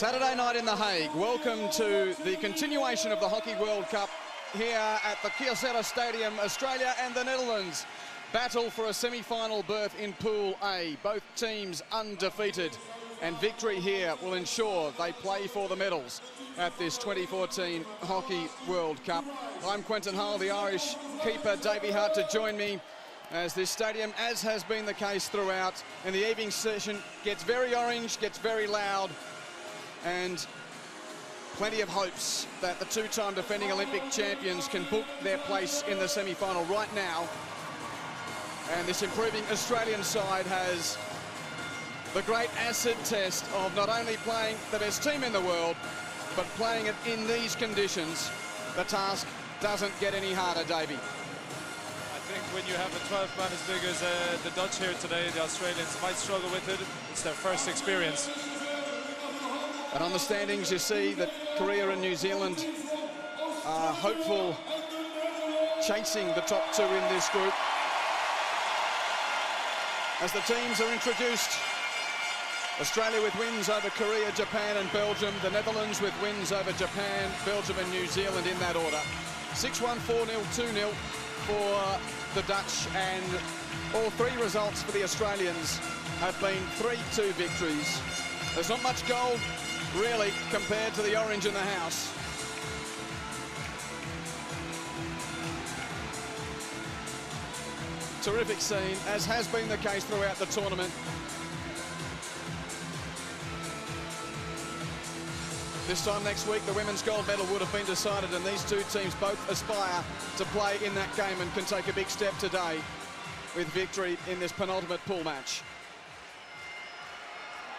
Saturday night in The Hague. Welcome to the continuation of the Hockey World Cup here at the Kyocera Stadium. Australia and the Netherlands battle for a semi-final berth in Pool A. Both teams undefeated, and victory here will ensure they play for the medals at this 2014 Hockey World Cup. I'm Quentin Hull, the Irish keeper Davey Hart to join me as this stadium, as has been the case throughout, and the evening session gets very orange, gets very loud. and plenty of hopes that the two-time defending Olympic champions can book their place in the semi-final right now. And this improving Australian side has the great acid test of not only playing the best team in the world, but playing it in these conditions. The task doesn't get any harder, Davey. I think when you have a 12-man as big as the Dutch here today, the Australians might struggle with it. It's their first experience. And on the standings, you see that Korea and New Zealand are hopeful, chasing the top two in this group. As the teams are introduced, Australia with wins over Korea, Japan and Belgium. The Netherlands with wins over Japan, Belgium and New Zealand in that order. 6-1, 4-0, 2-0 for the Dutch, and all three results for the Australians have been 3-2 victories. There's not much gold, really, compared to the orange in the house. Terrific scene, as has been the case throughout the tournament. This time next week, the women's gold medal would have been decided, and these two teams both aspire to play in that game and can take a big step today with victory in this penultimate pool match.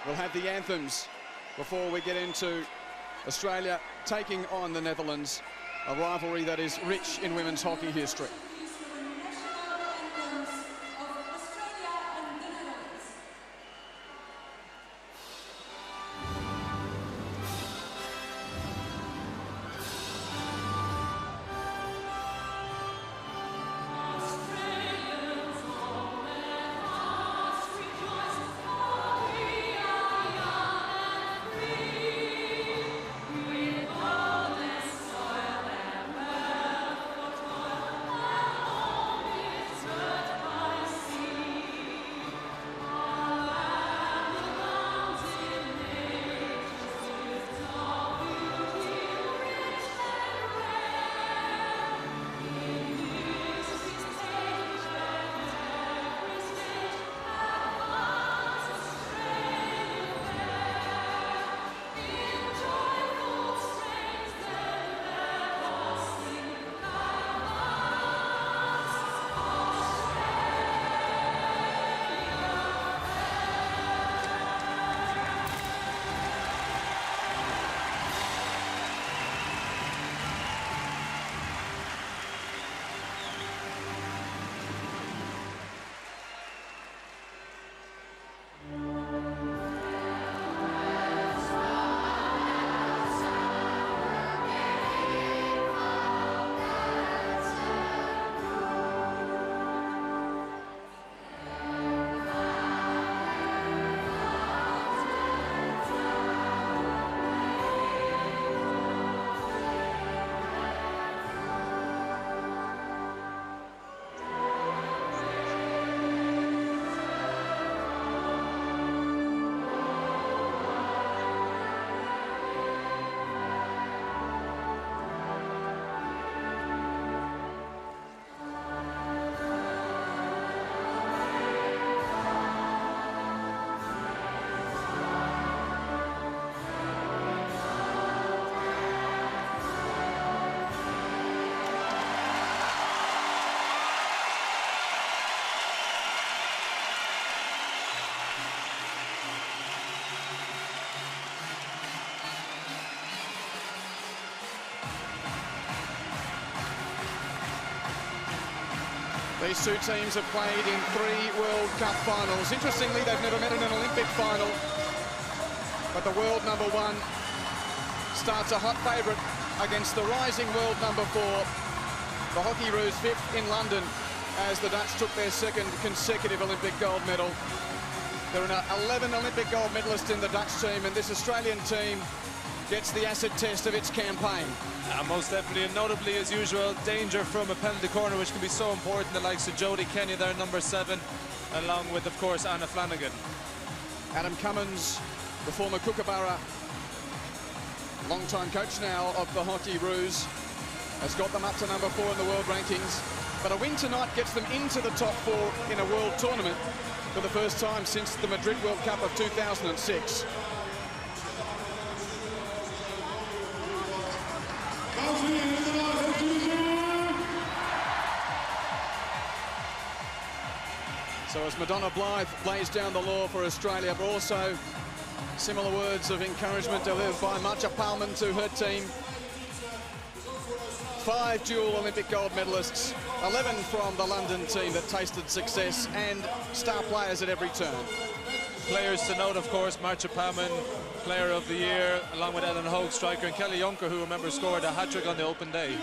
We'll have the anthems before we get into Australia taking on the Netherlands, a rivalry that is rich in women's hockey history. These two teams have played in 3 World Cup finals. Interestingly, they've never met in an Olympic final. But the world number 1 starts a hot favourite against the rising world number 4. The Hockeyroos 5th in London as the Dutch took their 2nd consecutive Olympic gold medal. There are 11 Olympic gold medalists in the Dutch team, and this Australian team gets the acid test of its campaign. Most definitely, and notably, as usual, danger from a penalty corner, which can be so important. The likes of Jodie Kenny there, number 7, along with, of course, Anna Flanagan. Adam Cummins, the former Kookaburra, long-time coach now of the Hockeyroos, has got them up to number 4 in the world rankings. But a win tonight gets them into the top 4 in a world tournament for the first time since the Madrid World Cup of 2006. So as Madonna Blythe lays down the law for Australia, but also similar words of encouragement delivered by Marcia Palman to her team. 5 dual Olympic gold medalists, 11 from the London team that tasted success, and star players at every turn. Players to note, of course, Marcia Palman, Player of the Year, along with Ellen Hague, striker, and Kelly Juncker, who, remember, scored a hat-trick on the open day.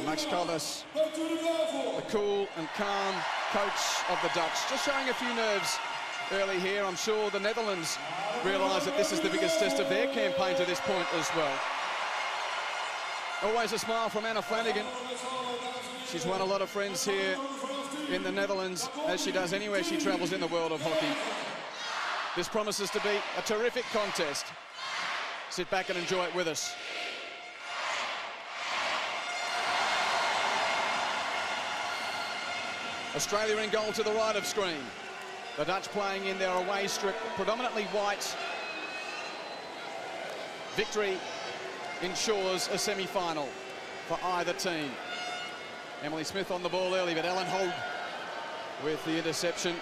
Max Caldas, the cool and calm coach of the Dutch, just showing a few nerves early here. I'm sure the Netherlands realise that this is the biggest test of their campaign to this point as well. Always a smile from Anna Flanagan. She's won a lot of friends here in the Netherlands, as she does anywhere she travels in the world of hockey. This promises to be a terrific contest. Sit back and enjoy it with us. Australia in goal to the right of screen. The Dutch playing in their away strip, predominantly white. Victory ensures a semi-final for either team. Emily Smith on the ball early, but Ellen Hague with the interception.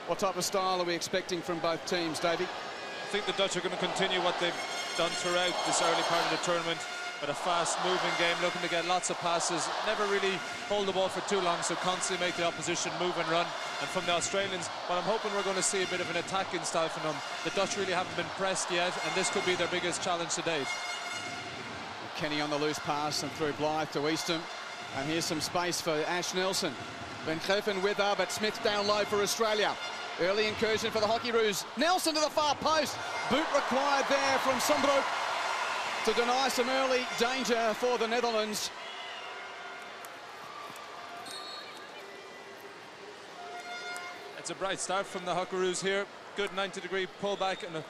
What type of style are we expecting from both teams, Davey? I think the Dutch are going to continue what they've done throughout this early part of the tournament, with a fast-moving game, looking to get lots of passes, never really hold the ball for too long, so constantly make the opposition move and run. And from the Australians, what I'm hoping we're going to see a bit of an attacking style from them. The Dutch really haven't been pressed yet, and this could be their biggest challenge to date. Kenny on the loose pass and through Blythe to Eastham. And here's some space for Ash Nelson. Van Greffen with her, but Smith down low for Australia. Early incursion for the Hockeyroos. Nelson to the far post. Boot required there from Sombroek to deny some early danger for the Netherlands. It's a bright start from the Hockeyroos here. Good 90-degree pullback and a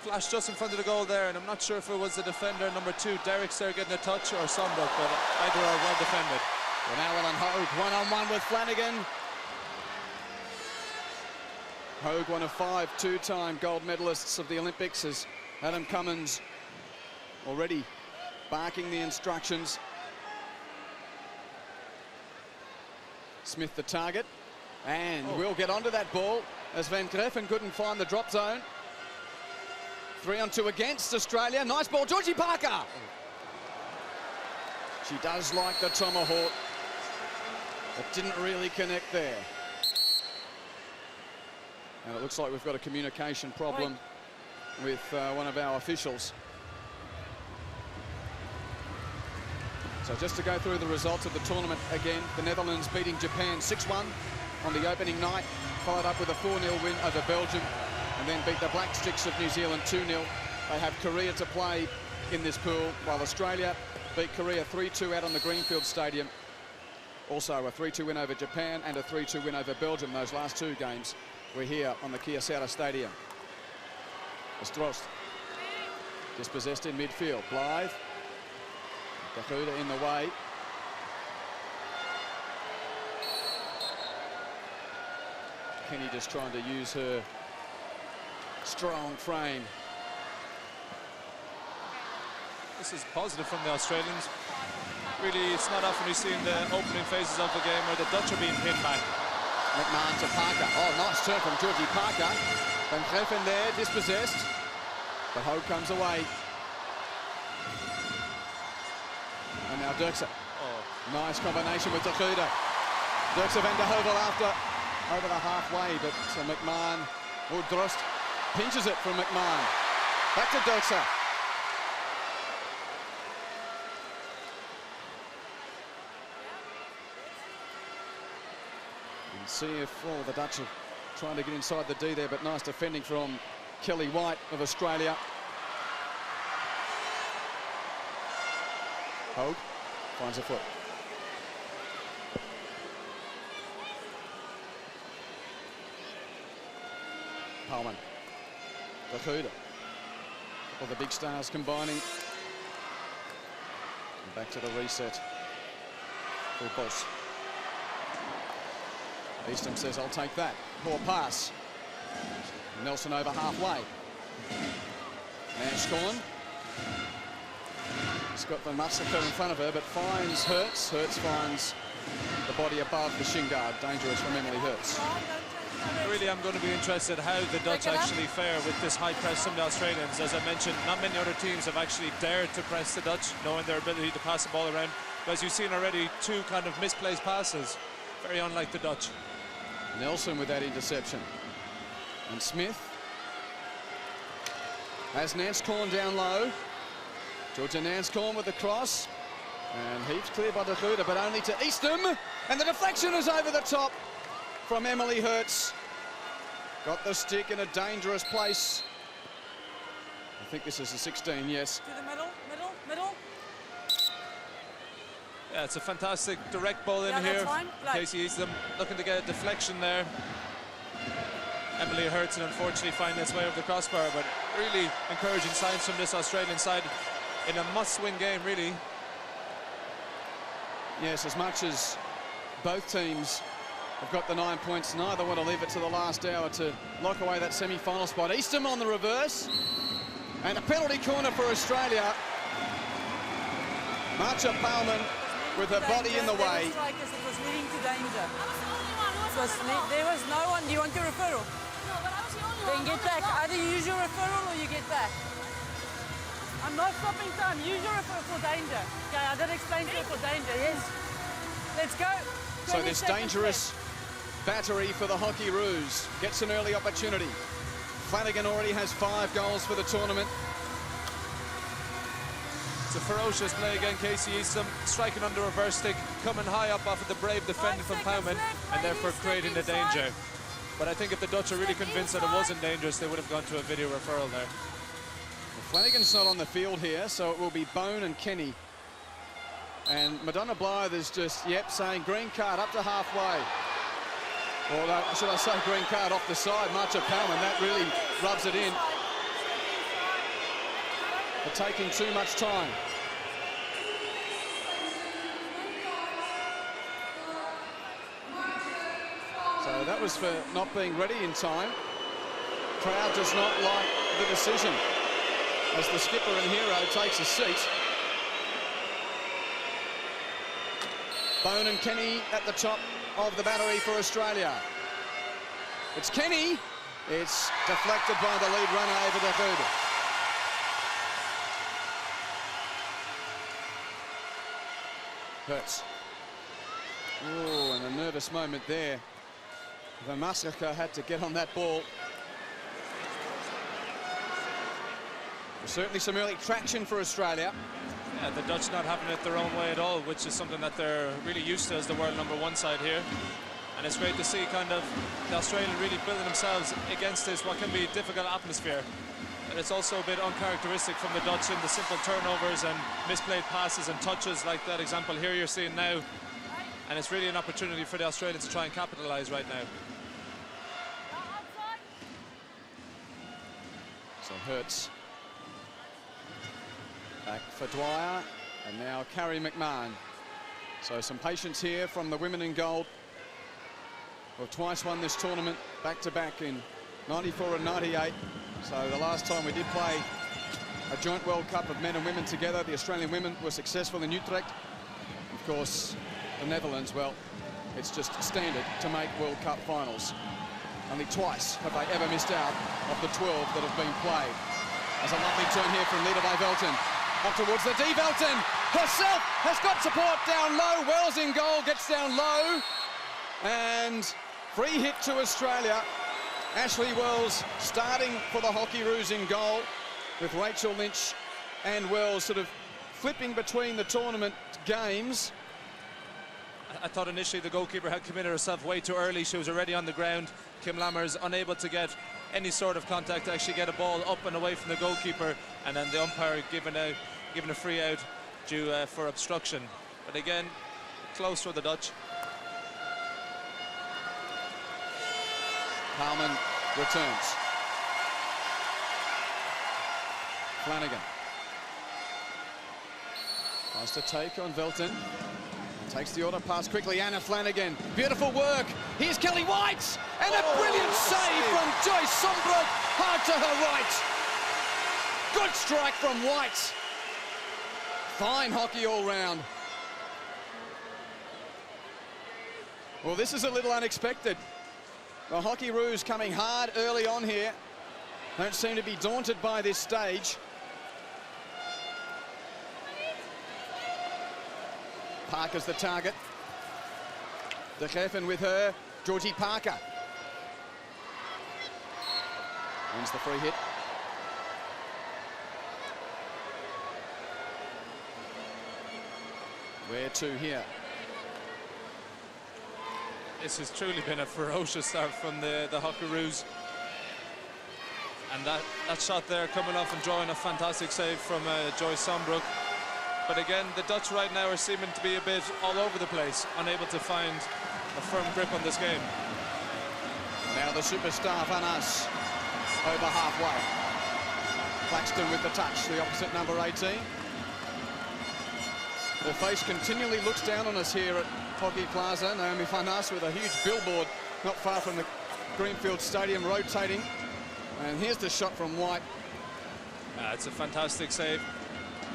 flash just in front of the goal there, and I'm not sure if it was the defender, number 2, Derrick's there getting a touch, or Sombroek, but either are well defended. Well, now Ellen Hague, one-on-one with Flanagan. Hague, one of 5 two-time gold medalists of the Olympics, as Adam Cummins already barking the instructions. Smith the target, and will get onto that ball as Van Greffen couldn't find the drop zone. 3-on-2 against Australia. Nice ball, Georgie Parker. She does like the tomahawk, but didn't really connect there. And it looks like we've got a communication problem with one of our officials. So just to go through the results of the tournament again, the Netherlands beating Japan 6-1 on the opening night, followed up with a 4-0 win over Belgium, and then beat the Black Sticks of New Zealand 2-0. They have Korea to play in this pool, while Australia beat Korea 3-2 out on the Greenfield Stadium. Also a 3-2 win over Japan and a 3-2 win over Belgium. Those last 2 games were here on the Kyocera Stadium. Strost dispossessed in midfield. Blythe. Kahuda in the way. Kenny just trying to use her strong frame. This is positive from the Australians. Really, it's not often you see in the opening phases of the game where the Dutch are being pinned back. McMahon to Parker. Oh, nice turn from Georgie Parker. Van Greffen there, dispossessed. But Hague comes away. And now Dirkse. Oh. Nice combination with Kahuda. Dirkse van der Heuvel after over the halfway, but McMahon, or Drost, pinches it from McMahon. Back to Dirkse. And see if the Dutch are trying to get inside the D there, but nice defending from Kelly White of Australia. Hague finds a foot. Palman. Kahuda. All the big stars combining. And back to the reset. Full pulse. Eastham says, I'll take that. Poor pass. Nelson over halfway. Nash Collin. She's got the massacre in front of her, but finds Hertz. Hertz finds the body above the shin guard. Dangerous from Emily Hertz. Really, I'm going to be interested how the Dutch actually fare with this high press from the Australians. As I mentioned, not many other teams have actually dared to press the Dutch, knowing their ability to pass the ball around. But as you've seen already, two kind of misplaced passes, very unlike the Dutch. Nelson with that interception. And Smith has Nanscorn down low. Georgia Nanscorn with the cross. And heaps clear by De Goede, but only to Eastham. And the deflection is over the top from Emily Hertz. Got the stick in a dangerous place. I think this is a 16, yes. To the middle. Yeah, it's a fantastic direct ball in here. Casey Eastham looking to get a deflection there. Emily Hertz unfortunately finding its way over the crossbar, but really encouraging signs from this Australian side in a must-win game, really. Yes, as much as both teams have got the 9 points, neither want to leave it to the last hour to lock away that semi-final spot. Eastham on the reverse. And a penalty corner for Australia. Marcia Palman with her body in the way. It was leading to danger. There was no one. Do you want your referral? No, but I was the only Then one. get back. Either you use your referral or you get back. I'm not stopping time. Use your referral for danger. Okay, I did explain to you for danger, yes. Let's go. So this dangerous battery for the Hockeyroos gets an early opportunity. Flanagan already has 5 goals for the tournament. It's a ferocious play again, Casey Eastham, striking on the reverse stick, coming high up off of the brave defender from Pauman, and therefore creating the danger. But I think if the Dutch are really convinced that it wasn't dangerous, they would have gone to a video referral there. Well, Flanagan's not on the field here, so it will be Bone and Kenny. And Madonna Blythe is just, saying green card up to halfway. Or should I say green card off the side, Marcia Palman. That really rubs it in. For taking too much time. So that was for not being ready in time. Crowd does not like the decision as the skipper and hero takes a seat. Bone and Kenny at the top of the battery for Australia. It's Kenny. It's deflected by the lead runner over De Goede. Hertz. Oh, and a nervous moment there. Van Massaka had to get on that ball. There's certainly some early traction for Australia. Yeah, the Dutch not having it their own way at all, which is something that they're really used to as the world #1 side here. And it's great to see kind of the Australians really building themselves against this, what can be a difficult atmosphere. And it's also a bit uncharacteristic from the Dutch in the simple turnovers and misplayed passes and touches like that example here you're seeing now. And it's really an opportunity for the Australians to try and capitalise right now. So Hertz back for Dwyer, and now Carrie McMahon. So some patience here from the women in gold. Well, twice won this tournament back-to-back in '94 and '98. So the last time we did play a joint World Cup of men and women together, the Australian women were successful in Utrecht. Of course, the Netherlands, well, it's just standard to make World Cup finals. Only twice have they ever missed out of the 12 that have been played. There's a lovely turn here from Lita by Velton. Up towards the D. Velton herself has got support down low. Wells in goal, gets down low. And free hit to Australia. Ashley Wells starting for the Hockeyroos in goal, with Rachel Lynch and Wells sort of flipping between the tournament games. I thought initially the goalkeeper had committed herself way too early. She was already on the ground. Kim Lammers unable to get any sort of contact to actually get a ball up and away from the goalkeeper, and then the umpire given a free out due for obstruction. But again, close for the Dutch. Palman returns. Flanagan tries to take on Velton. Takes the order pass quickly. Anna Flanagan. Beautiful work. Here's Kelly White. And a brilliant save from Joyce Sombrook. Hard to her right. Good strike from White. Fine hockey all round. Well, this is a little unexpected. The Hockeyroos coming hard early on here. Don't seem to be daunted by this stage. Parker's the target. De Geffen with her. Georgie Parker. Wins the free hit. Where to here? This has truly been a ferocious start from the Hockeyroos. And that shot there coming off and drawing a fantastic save from Joyce Sombrook. But again, the Dutch right now are seeming to be a bit all over the place, unable to find a firm grip on this game. Now the superstar Van As over halfway. Claxton with the touch, the opposite number 18. The face continually looks down on us here at Hockey Plaza. Naomi Van As with a huge billboard not far from the Greenfield Stadium rotating. And here's the shot from White. It's a fantastic save.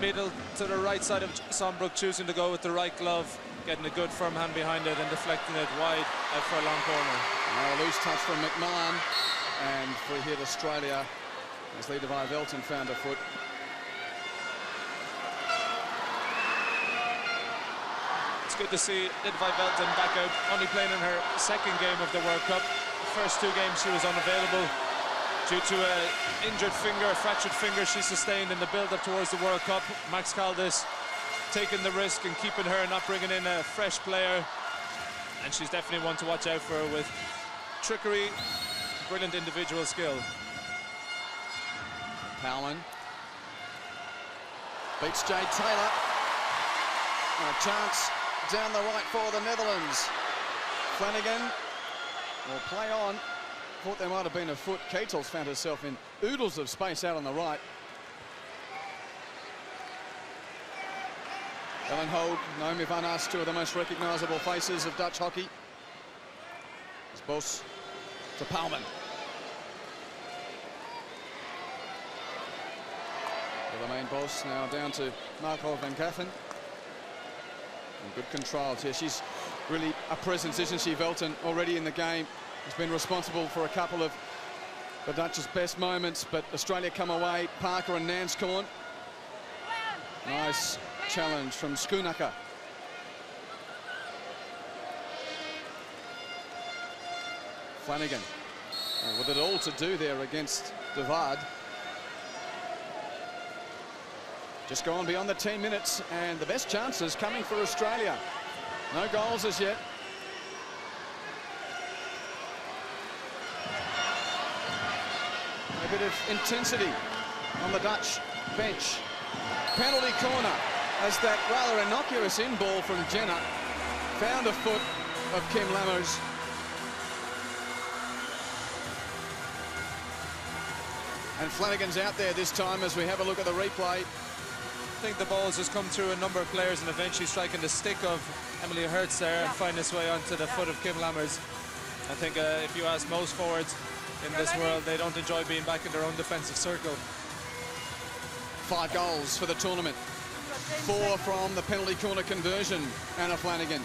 Middle to the right side of Sombrook, choosing to go with the right glove, getting a good firm hand behind it and deflecting it wide out for a long corner. Now a loose touch from McMahon, and free hit Australia as Levi Velton found a foot. It's good to see Levi Velton back out, only playing in her second game of the World Cup. The first two games she was unavailable due to an injured finger, a fractured finger she sustained in the build-up towards the World Cup. Max Caldas taking the risk and keeping her, not bringing in a fresh player. And she's definitely one to watch out for with trickery, brilliant individual skill. Powlin beats Jade Taylor. And a chance down the right for the Netherlands. Flanagan will play on. Thought there might have been a foot. Keitels found herself in oodles of space out on the right. Ellen Hogue, Naomi Van As, two of the most recognisable faces of Dutch hockey. It's Bos to Palman. The main boss now down to Marco van Gaffen. And good controls here. She's really a presence, isn't she, Velton, already in the game. Has been responsible for a couple of the Dutch's best moments, but Australia come away. Parker and Nanscorn. Nice challenge from Schoenacker. Flanagan with it all to do there against De Waard. Just gone beyond the 10 minutes, and the best chances coming for Australia. No goals as yet. A bit of intensity on the Dutch bench. Penalty corner as that rather innocuous in-ball from Jenner found a foot of Kim Lammers. And Flanagan's out there this time as we have a look at the replay. I think the ball has just come through a number of players and eventually striking the stick of Emily Hertz there and find its way onto the foot of Kim Lammers. I think if you ask most forwards in this world, they don't enjoy being back in their own defensive circle. 5 goals for the tournament. 4 from the penalty corner conversion, Anna Flanagan.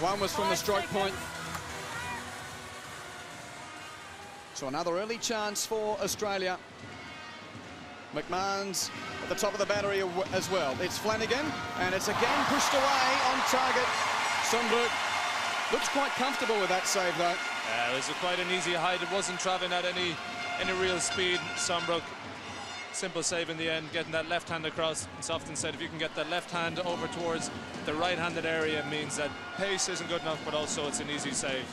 1 was from the stroke point. So another early chance for Australia. McMahon's at the top of the battery as well. It's Flanagan, and it's again pushed away on target. Sombrook looks quite comfortable with that save, though. It was quite an easy hide. It wasn't traveling at any real speed. Sombrook, simple save in the end, getting that left hand across. It's often said if you can get that left hand over towards the right-handed area, it means that pace isn't good enough, but also it's an easy save.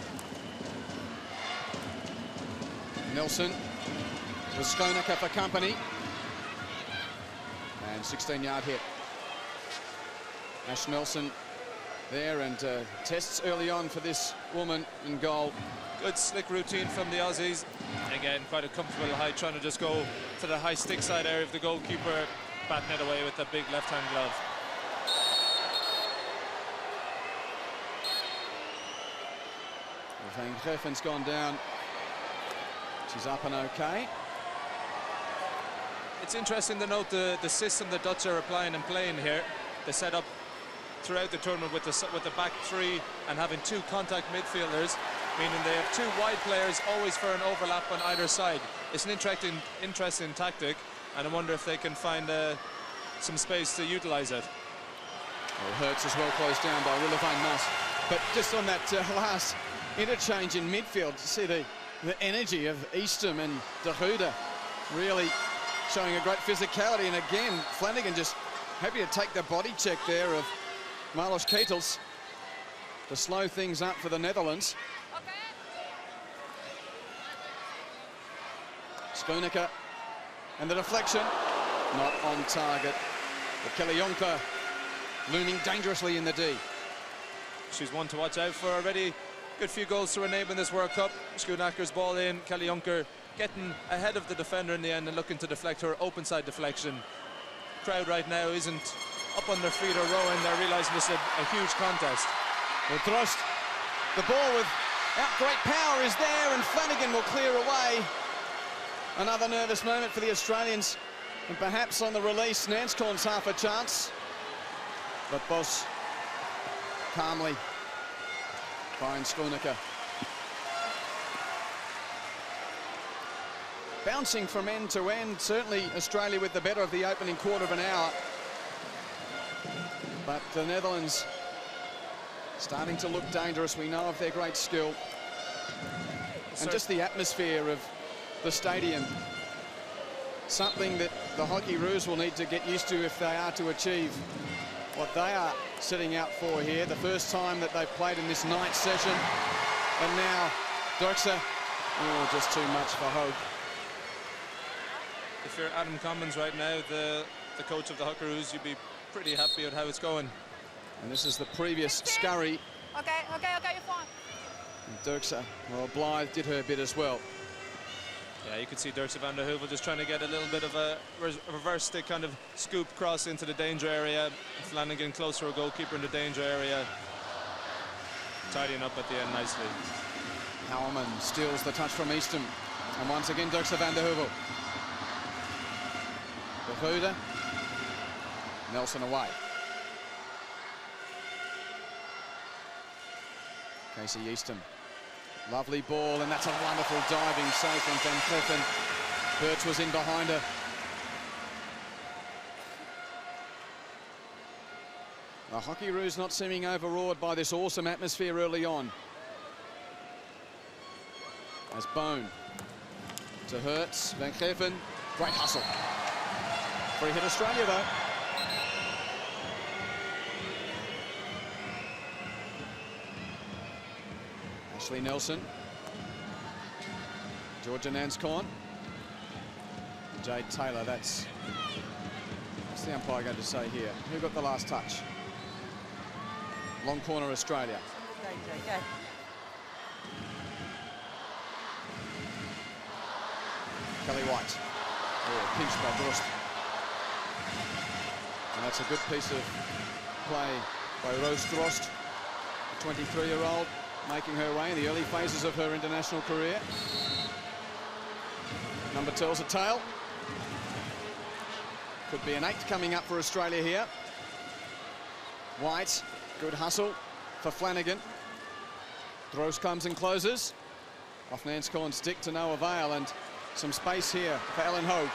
Nelson with Schoenacker for company. And 16-yard hit. Ash Nelson there, and tests early on for this woman in goal. Good slick routine from the Aussies. Again, quite a comfortable height, trying to just go to the high stick side area of the goalkeeper, batting it away with the big left-hand glove. Van Greffen's gone down. She's up and okay. It's interesting to note the system the Dutch are applying and playing here. They set up throughout the tournament with the back three and having 2 contact midfielders. meaning they have two wide players always for an overlap on either side. It's an interesting tactic, and I wonder if they can find some space to utilize it. Well, Hertz as well closed down by Willeveen Moss. But just on that last interchange in midfield, you see the energy of Eastham and De Goede really showing a great physicality. And again, Flanagan just happy to take the body check there of Marlos Ketels to slow things up for the Netherlands. Schoeneker, and the deflection, not on target. But Kelly Jonker looming dangerously in the D. She's one to watch out for already. Good few goals to her name in this World Cup. Schoeneker's ball in, Kelly Jonker getting ahead of the defender in the end and looking to deflect her open side deflection. Crowd right now isn't up on their feet or rowing. They're realising this is a huge contest. Well, thrust, the ball with great power is there, and Flanagan will clear away. Another nervous moment for the Australians, and perhaps on the release, Nanscorn's half a chance. But Boss calmly finds Schoeneker. Bouncing from end to end, certainly Australia with the better of the opening quarter of an hour. But the Netherlands starting to look dangerous. We know of their great skill. And just the atmosphere of the stadium. Something that the Hockeyroos will need to get used to if they are to achieve what they are setting out for here. The first time that they've played in this night session. And now Dirkse, oh, just too much for Hague. If you're Adam Commons right now, the coach of the Hockeyroos, you'd be pretty happy with how it's going. And this is the previous scurry. Okay, you're fine. And Dirkse, well, Blythe did her bit as well. Yeah, you can see Dirkse van der Heuvel just trying to get a little bit of a reverse stick kind of scoop cross into the danger area. Flanagan close to her goalkeeper in the danger area. Tidying up at the end nicely. Howman steals the touch from Eastham. And once again, Dirkse van der Heuvel. De Goede. Nelson away. Casey Eastham. Lovely ball, and that's a wonderful diving save from Van Cleffen. Hertz was in behind her. The Hockeyroos not seeming overawed by this awesome atmosphere early on. As Bone to Hertz, Van Cleffen, great hustle. Free hit Australia though. Ashley Nelson, Georgia Nanscorn, Jade Taylor. What's the umpire going to say here? Who got the last touch? Long corner Australia. Okay. Kelly White. Oh, pinched by Drost. And that's a good piece of play by Rose Drost, a 23-year-old. Making her way in the early phases of her international career. Number tells a tale. Could be an 8 coming up for Australia here. White, good hustle for Flanagan. Drost comes and closes. Off Nanscorn's stick to no avail, and some space here for Ellen Hague,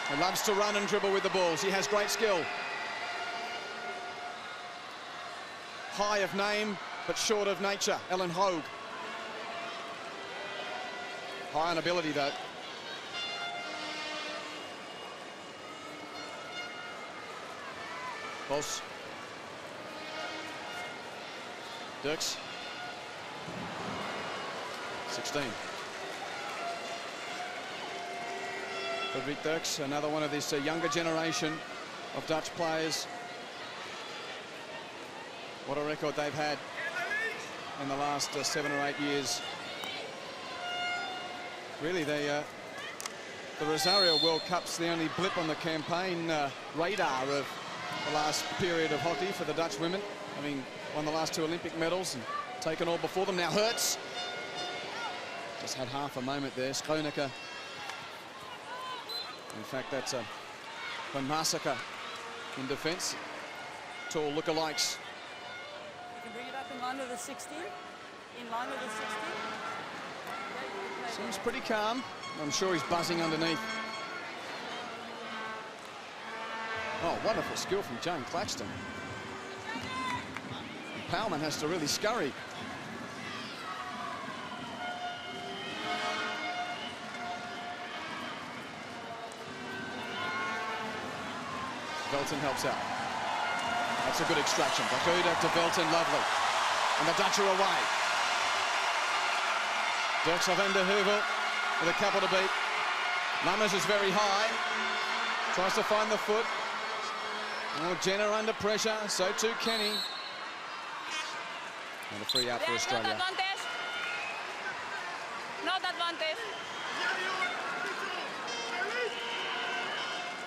who loves to run and dribble with the ball. She has great skill. High of name, but short of nature, Ellen Hague. High on ability, though. Boss. Dirks. 16. Frederick Dirks, another one of this younger generation of Dutch players. What a record they've had in the last 7 or 8 years. Really, the Rosario World Cup's the only blip on the campaign radar of the last period of hockey for the Dutch women. I mean, won the last 2 Olympic medals and taken all before them. Now Hertz just had half a moment there. Schoeneker. In fact, that's Van Massacre in defence. Tall lookalikes. You can bring it up in line with the 16. In line with the 16. Seems pretty calm. I'm sure he's buzzing underneath. Oh, wonderful skill from Jane Claxton. Palman has to really scurry. Velton helps out. That's a good extraction. Bakuda to Velton, lovely. And the Dutch are away. Dirks van der Heuvel with a couple to beat. Lammers is very high. Tries to find the foot. Oh, Jenna under pressure, so too Kenny. And a free out for Australia. Not advantage. Not advantage.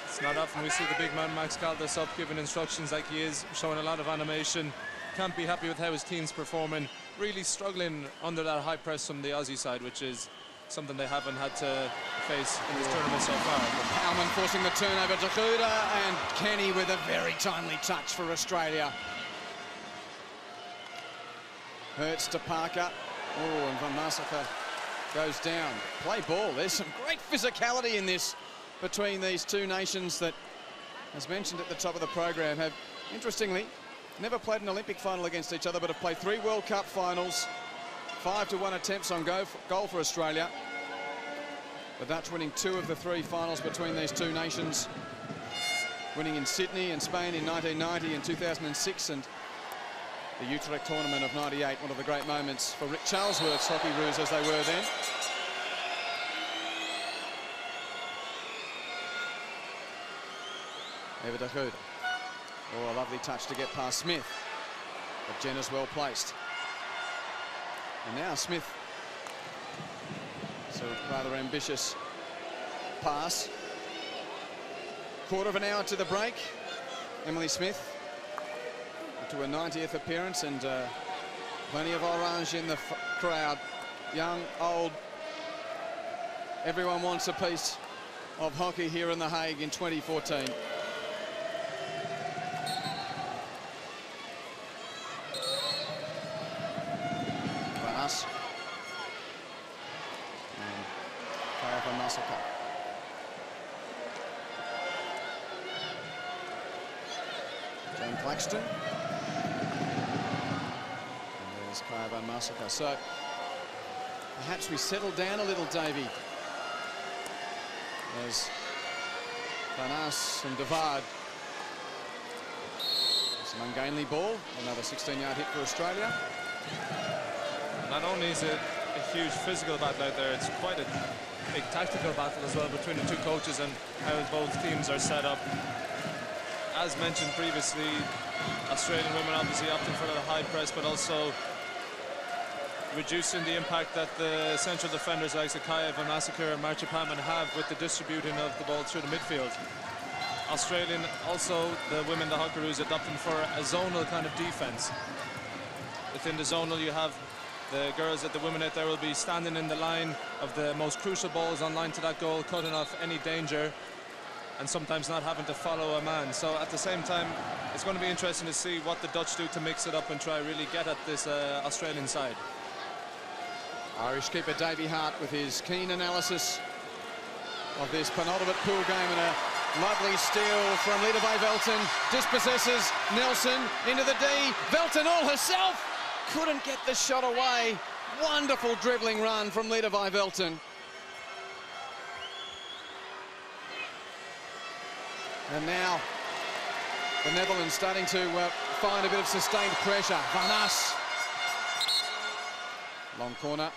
It's not often we see the big man Max Caldas up giving instructions like he is, showing a lot of animation. Can't be happy with how his team's performing. Really struggling under that high press from the Aussie side, which is something they haven't had to face in this tournament so far. Palman forcing the turnover to Huda, and Kenny with a very timely touch for Australia. Hurts to Parker. Oh, and Van Massacre goes down. Play ball. There's some great physicality in this between these two nations that, as mentioned at the top of the program, have, interestingly, never played an Olympic final against each other, but have played 3 World Cup finals, 5-1 attempts on goal for Australia. The Dutch winning 2 of the 3 finals between these two nations, winning in Sydney and Spain in 1990 and 2006, and the Utrecht tournament of 98, one of the great moments for Rick Charlesworth's Hockeyroos as they were then. Eva de Goede. Oh, a lovely touch to get past Smith. But Jenna's well placed. And now Smith. So a rather ambitious pass. Quarter of an hour to the break. Emily Smith to her 90th appearance, and plenty of orange in the crowd. Young, old. Everyone wants a piece of hockey here in The Hague in 2014. Us. And Van Massacre. Jane Claxton. And there's Van Massacre. So perhaps we settle down a little, Davey. There's Van Ass and Devard. Some ungainly ball. Another 16-yard hit for Australia. Not only is it a huge physical battle out there, it's quite a big tactical battle as well between the two coaches and how both teams are set up. As mentioned previously, Australian women obviously opting for a high press, but also reducing the impact that the central defenders like Zakaya, Van Massacre and Marcia Palman have with the distributing of the ball through the midfield. Australian, also the women, the Hockeyroos, adopting for a zonal kind of defense. Within the zonal you have the girls at the women out there will be standing in the line of the most crucial balls on line to that goal, cutting off any danger and sometimes not having to follow a man. So at the same time, it's going to be interesting to see what the Dutch do to mix it up and try really get at this Australian side. Irish keeper Davey Hart with his keen analysis of this penultimate pool game, and a lovely steal from Liederby Velton. Dispossesses Nelson into the D. Velton all herself. Couldn't get the shot away. Wonderful dribbling run from Liederby Velton. And now the Netherlands starting to find a bit of sustained pressure. Van Ass. Long corner.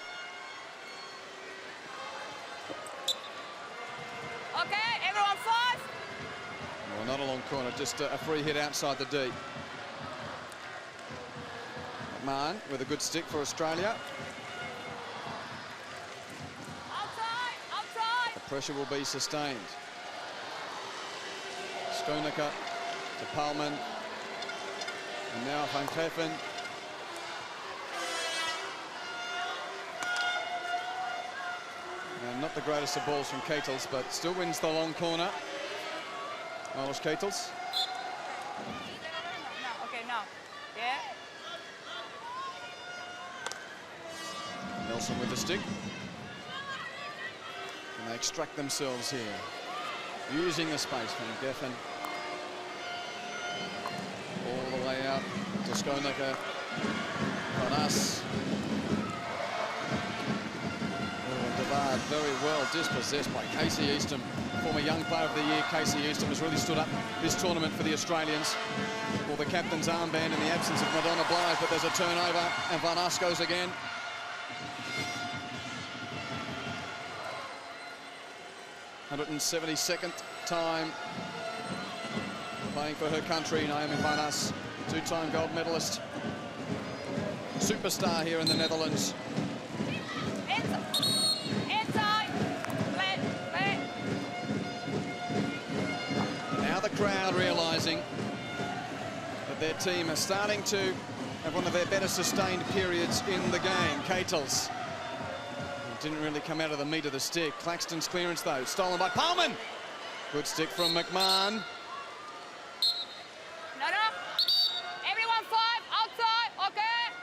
Okay, everyone 5. Well, not a long corner, just a free hit outside the D. McMahon with a good stick for Australia. Outside, outside. The pressure will be sustained. Schoeneker to Palman. And now Van Kleffen. And not the greatest of balls from Ketels, but still wins the long corner. Milos Ketels. No, okay, now. Yeah. Nelson with the stick. And they extract themselves here, using the space from Geffen. All the way out to Skonaker. Vanas. Devard very well dispossessed by Casey Eastham. Former Young Player of the Year, Casey Eastham, has really stood up this tournament for the Australians. Or the captain's armband in the absence of Madonna Blythe, but there's a turnover, and Vanas goes again. (172nd time playing for her country, Naomi Vanas, two-time gold medalist, superstar here in the Netherlands. Now the crowd realising that their team are starting to have one of their better sustained periods in the game. Keitels didn't really come out of the meat of the stick. Claxton's clearance, though, stolen by Palman. Good stick from McMahon. No. Everyone 5, outside, okay.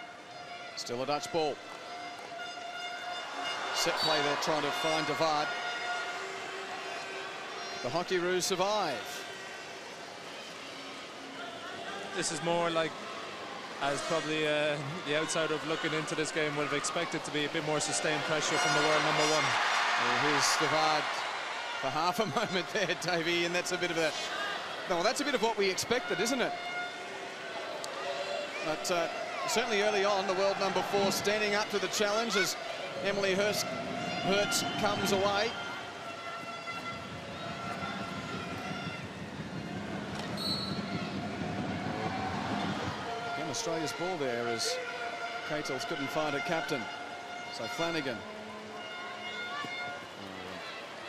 Still a Dutch ball. Set play there, trying to find Devard. The Hockeyroos survive. This is more like, as probably the outsider looking into this game would have expected to be a bit more sustained pressure from the world number one. Well, here's Devard for half a moment there, Davey, and that's a bit of a... No, that's a bit of what we expected, isn't it? But certainly early on, the world number 4 standing up to the challenge as Emily Hertz comes away. Australia's ball there as Keitels couldn't find a captain. So Flanagan.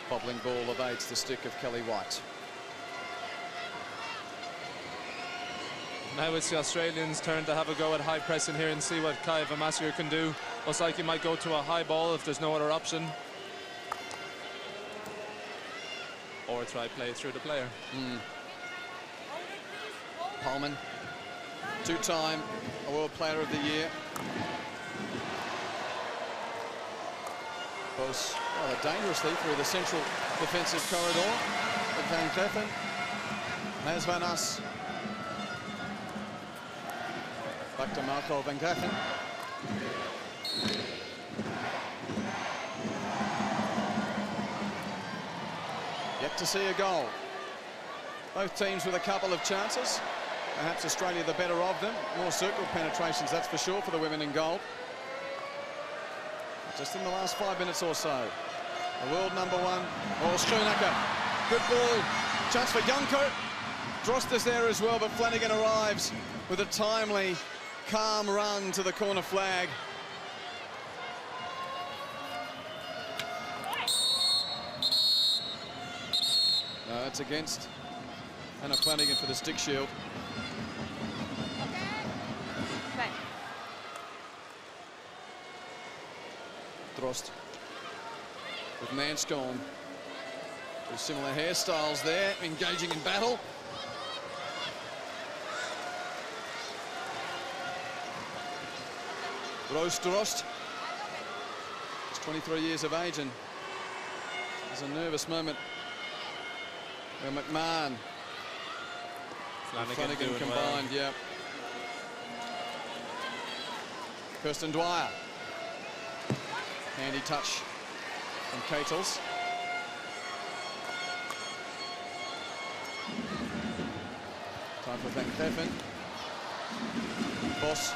Bobbling ball evades the stick of Kelly White. Now it's the Australians' turn to have a go at high pressing here and see what Kai Vamassier can do. Most likely might go to a high ball if there's no other option. Or try play through the player. Palman, two-time World Player of the Year. Goes rather dangerously through the central defensive corridor. But Van Geffen has Vanas. Back to Marco Van Geffen. Yet to see a goal. Both teams with a couple of chances. Perhaps Australia the better of them. More circle penetrations, that's for sure, for the women in gold. Just in the last 5 minutes or so. The world number 1, Schoenacker. Good ball. Chance for Janko. Drost is there as well, but Flanagan arrives with a timely, calm run to the corner flag. No, it's against Hannah Flanagan for the stick shield. Drost with Manscombe. Two similar hairstyles there, engaging in battle. Rose Drost. He's 23 years of age, and there's a nervous moment where McMahon and Flanagan combined, well. Yeah. Kirsten Dwyer. Handy touch from Keitels. Time for Van Geffen. Boss.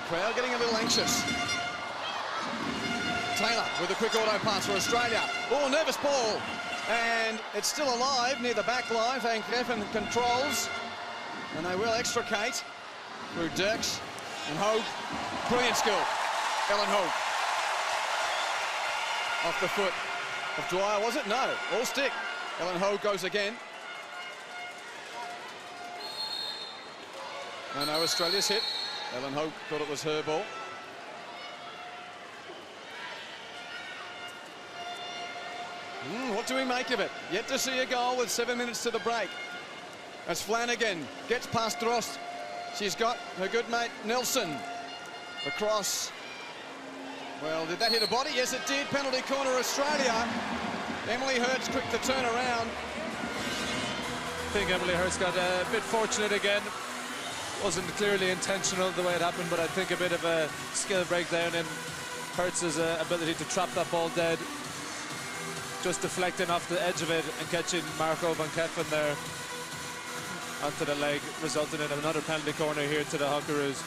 Crowd getting a little anxious. Taylor with a quick auto pass for Australia. Oh, nervous ball. And it's still alive near the back line. Van Geffen controls. And they will extricate through Dirks and Hague. Brilliant skill. Ellen Hague. Off the foot of Dwyer, was it? No, all stick. Ellen Hague goes again. No, Australia's hit. Ellen Hague thought it was her ball. What do we make of it? Yet to see a goal with 7 minutes to the break. As Flanagan gets past Drost. She's got her good mate Nelson. The cross Well, did that hit a body? Yes, it did. Penalty corner, Australia. Emily Hurts quick to turn around. I think Emily Hurts got a bit fortunate again. Wasn't clearly intentional the way it happened, but I think a bit of a skill breakdown in Hurts' ability to trap that ball dead. Just deflecting off the edge of it and catching Marco Van Keffen there onto the leg, resulting in another penalty corner here to the Hockeroos.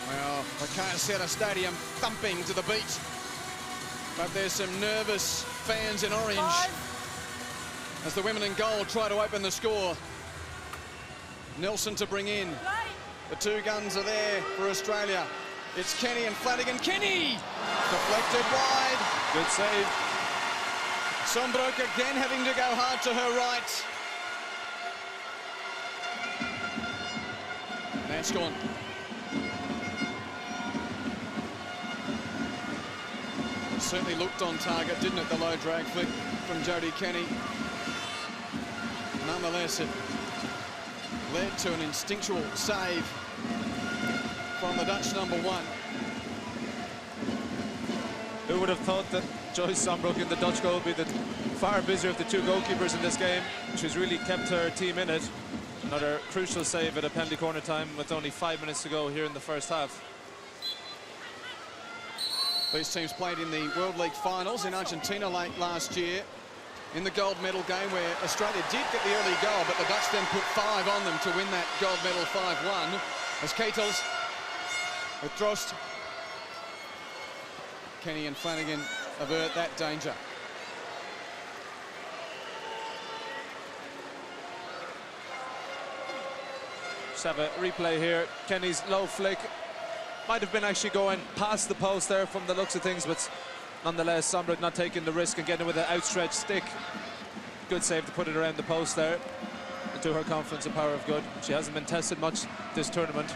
Well, the Kyocera Stadium thumping to the beat. But there's some nervous fans in orange as the women in goal try to open the score. Nelson to bring in. The two guns are there for Australia. It's Kenny and Flanagan. Kenny! Deflected wide. Good save. Sombrook again having to go hard to her right. That's gone. Certainly looked on target, didn't it? The low drag flick from Jodie Kenny. Nonetheless, it led to an instinctual save from the Dutch number one. Who would have thought that Joyce Sombrook in the Dutch goal would be the far busier of the two goalkeepers in this game? She's really kept her team in it. Another crucial save at a penalty corner time with only 5 minutes to go here in the first half. These teams played in the World League finals in Argentina late last year in the gold medal game where Australia did get the early goal, but the Dutch then put 5 on them to win that gold medal 5-1 as Ketels with Drost. Kenny and Flanagan avert that danger. Just have a replay here. Kenny's low flick might have been actually going past the post there from the looks of things, but nonetheless, Sombrook not taking the risk and getting with an outstretched stick. Good save to put it around the post there. And to her confidence and power of good. She hasn't been tested much this tournament.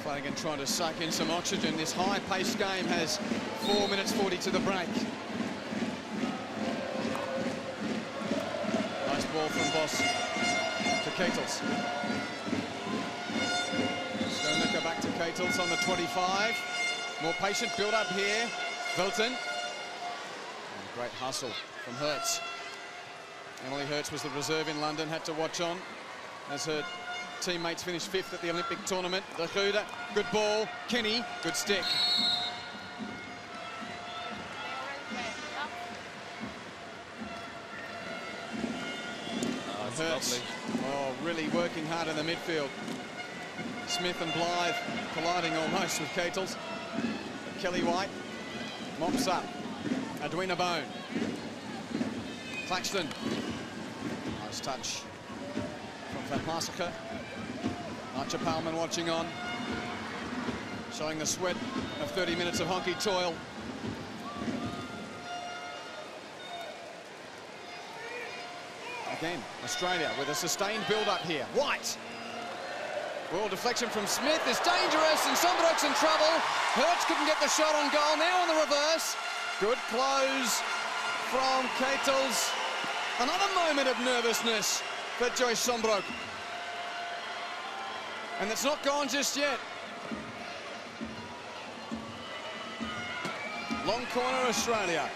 Flanagan trying to suck in some oxygen. This high-paced game has 4 minutes 40 to the break. Nice ball from Boss to Ketels. Stonecker back to Ketels on the 25. More patient build-up here. Vilton. And a great hustle from Hurts. Emily Hurts was the reserve in London, had to watch on as her teammates finished 5th at the Olympic tournament. De Goede, good ball. Kenny, good stick. Oh, it's Hurts, lovely. oh, really working hard in the midfield. Smith and Blythe colliding almost with Ketels. Kelly White mops up. Edwina Bone. Claxton. Nice touch from Van Massacre. Archer Palman watching on. Showing the sweat of 30 minutes of hockey toil. Again, Australia with a sustained build-up here. White. Well, deflection from Smith is dangerous, and Sombrook's in trouble. Hurts couldn't get the shot on goal. Now on the reverse. Good close from Ketels. Another moment of nervousness for Joyce Sombrook. And it's not gone just yet. Long corner, Australia.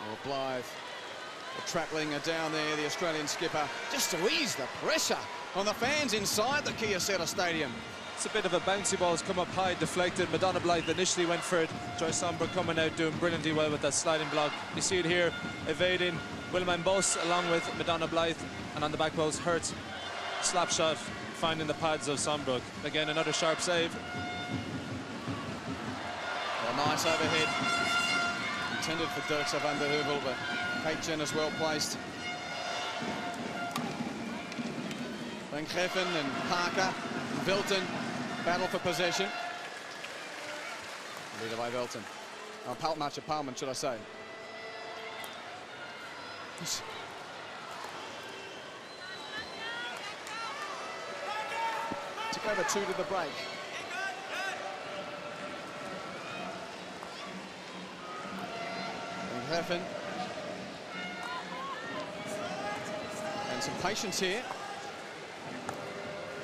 Oh, Blythe. The Trackling are down there, the Australian skipper, just to ease the pressure on the fans inside the Kyocera Stadium. It's a bit of a bouncy ball, has come up high, deflected. Madonna Blythe initially went for it. Joyce Sombrook coming out doing brilliantly well with that sliding block. You see it here, evading Wilhelmine Bos along with Madonna Blythe, and on the back post, Hurts. Slap shot, finding the pads of Sombrook. Again, another sharp save. A nice overhead. Intended for Dirkse van der Heuvel, but Kate Jenner's well placed. Van Geffen and Parker, Vilton, battle for possession. Leader by Vilton. Oh, Marcia Palman, should I say. Took over 2 to the break. Van Geffen. And some patience here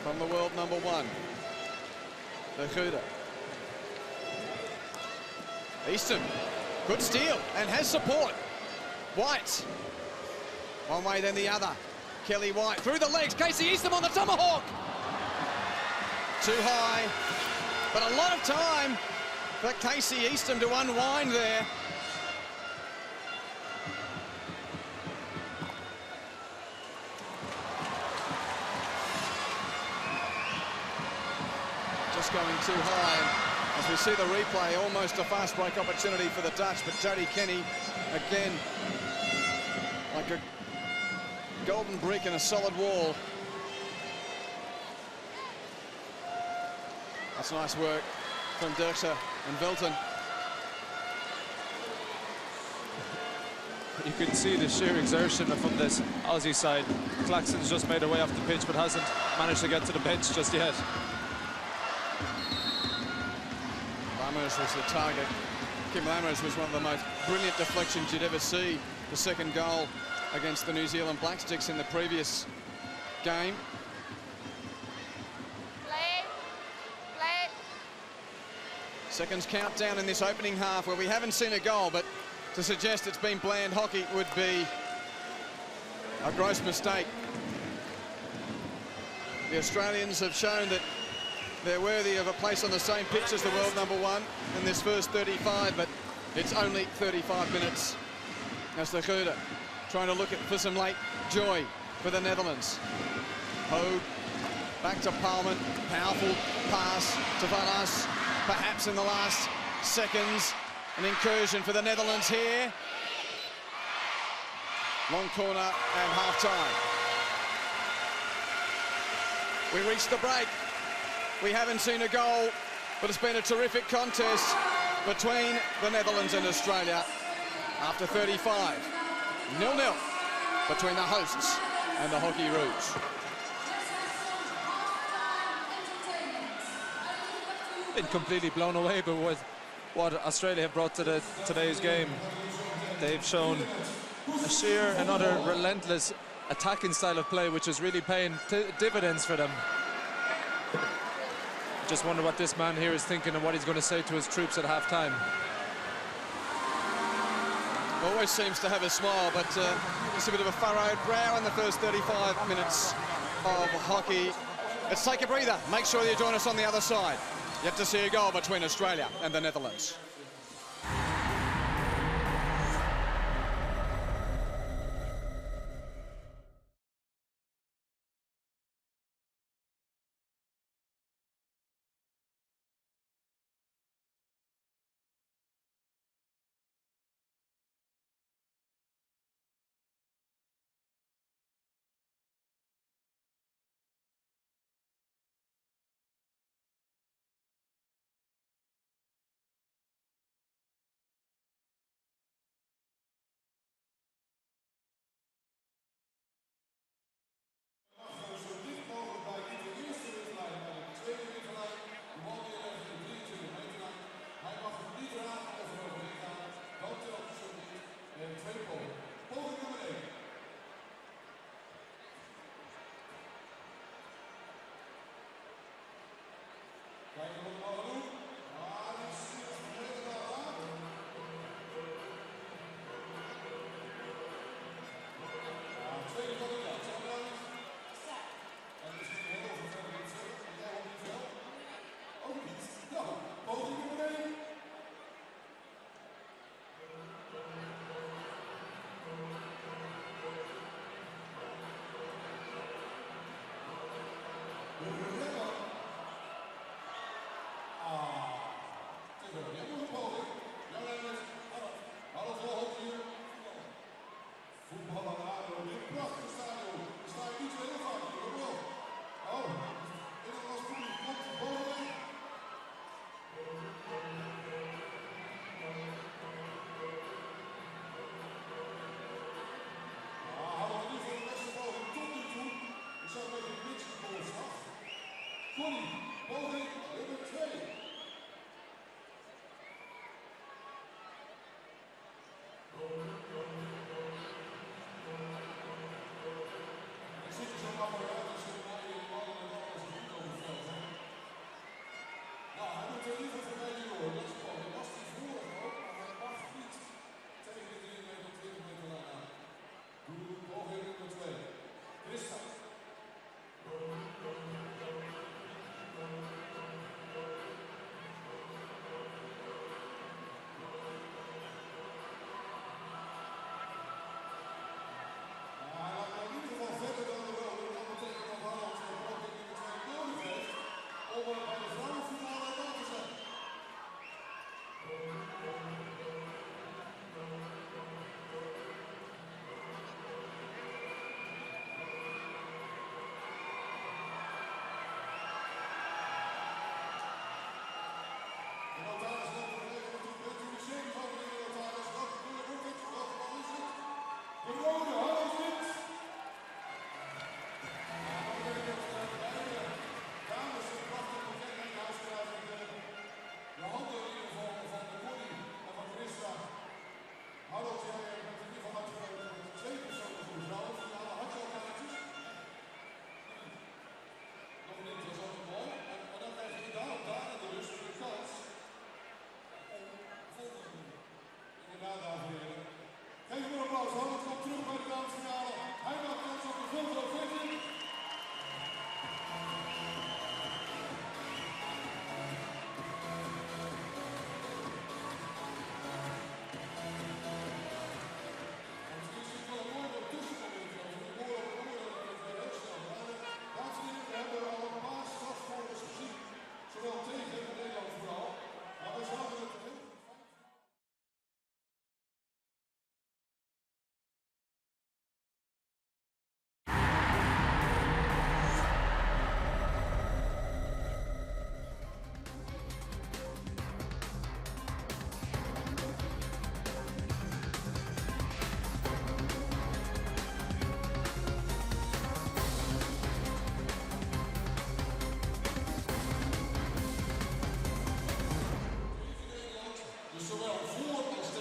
from the world number one, de Goede. Easton, good steal and has support. White, one way then the other. Kelly White through the legs, Casey Easton on the tomahawk. Too high, but a lot of time for Casey Easton to unwind there. Just going too high. As we see the replay, almost a fast break opportunity for the Dutch, but Jody Kenny, again, like a golden brick in a solid wall. That's nice work from Dirkse and Wilton. You can see the sheer exertion from this Aussie side. Claxton's just made a way off the pitch, but hasn't managed to get to the bench just yet. Lammers was the target. Kim Lammers was one of the most brilliant deflections you'd ever see. The second goal against the New Zealand Black Sticks in the previous game. Play. Seconds countdown in this opening half where we haven't seen a goal, but to suggest it's been bland hockey would be a gross mistake. The Australians have shown that they're worthy of a place on the same pitch as the world number one in this first 35, but it's only 35 minutes. As de Goede trying to look for some late joy for the Netherlands. Hague back to Palman, powerful pass to Van As, perhaps in the last seconds. An incursion for the Netherlands here. Long corner and half-time. We reached the break. We haven't seen a goal, but it's been a terrific contest between the Netherlands and Australia. After 35, 0-0 between the hosts and the Hockey Rouge. Been completely blown away by what Australia have brought to today's game. They've shown a sheer and utter relentless attacking style of play, which is really paying dividends for them. Just wonder what this man here is thinking and what he's going to say to his troops at half-time. Always seems to have a smile, but just a bit of a furrowed brow in the first 35 minutes of hockey. Let's take a breather. Make sure you join us on the other side. Yet to see a goal between Australia and the Netherlands.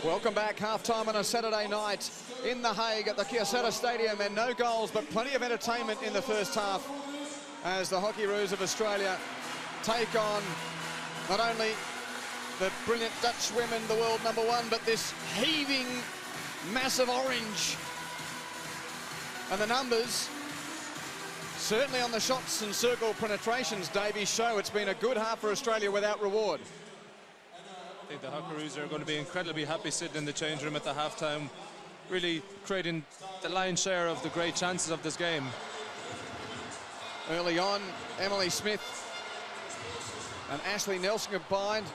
Welcome back, half-time on a Saturday night in The Hague at the Kyocera Stadium, and no goals, but plenty of entertainment in the first half as the Hockeyroos of Australia take on not only the brilliant Dutch women, the world #1, but this heaving, massive orange. And the numbers, certainly on the shots and circle penetrations, Davey, show it's been a good half for Australia without reward. I think the Hockeyroos are going to be incredibly happy sitting in the change room at the halftime, really creating the lion's share of the great chances of this game. Early on, Emily Smith and Ashley Nelson combined.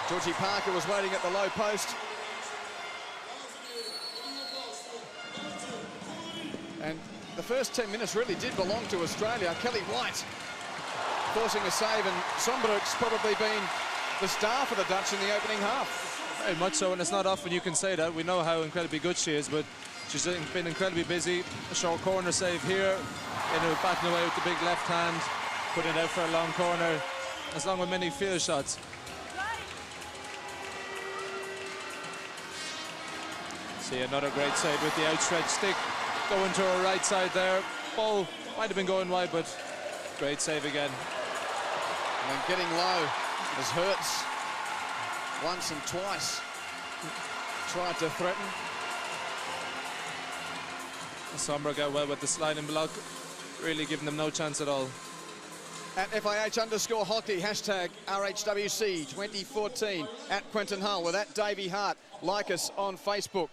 Georgie Parker was waiting at the low post. And the first 10 minutes really did belong to Australia. Kelly White forcing a save, and Sombroek's probably been the star for the Dutch in the opening half. Very much so, and it's not often you can say that. We know how incredibly good she is, but she's been incredibly busy. A short corner save here, batting away with the big left hand, putting it out for a long corner, as long with many field shots. See another great save with the outstretched stick, going to her right side there. Ball might have been going wide, but great save again. And then getting low as Hertz once and twice tried to threaten. Sombroek out well with the sliding block, really giving them no chance at all. At FIH_hockey, hashtag RHWC 2014, at Quentin Hull, with at Davey Hart. Like us on Facebook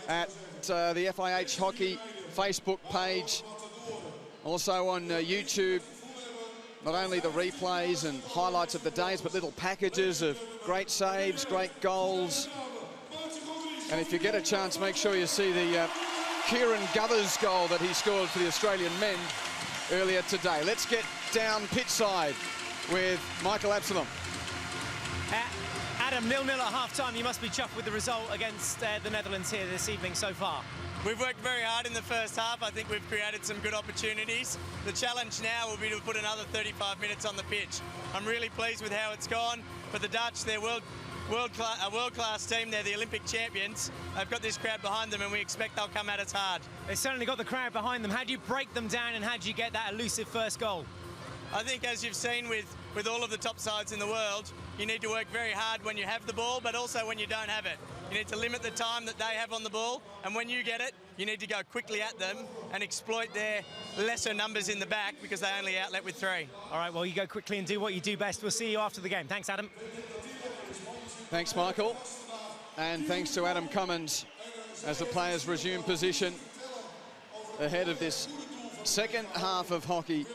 at the FIH Hockey Facebook page. Also on YouTube, not only the replays and highlights of the days, but little packages of great saves, great goals. And if you get a chance, make sure you see the Kieran Guthers goal that he scored for the Australian men earlier today. Let's get down pitch side with Michael Absalom. Adam, 0-0 at half-time. You must be chuffed with the result against the Netherlands here this evening so far. We've worked very hard in the first half. I think we've created some good opportunities. The challenge now will be to put another 35 minutes on the pitch. I'm really pleased with how it's gone. For the Dutch, they're a world-class team. They're the Olympic champions. They've got this crowd behind them, and we expect they'll come at us hard. They certainly got the crowd behind them. How do you break them down, and how do you get that elusive first goal? I think, as you've seen with all of the top sides in the world, you need to work very hard when you have the ball, but also when you don't have it. You need to limit the time that they have on the ball, and when you get it, you need to go quickly at them and exploit their lesser numbers in the back, because they only outlet with 3. All right, well, you go quickly and do what you do best. We'll see you after the game. Thanks, Adam. Thanks, Michael. And thanks to Adam Cummins as the players resume position ahead of this second half of hockey.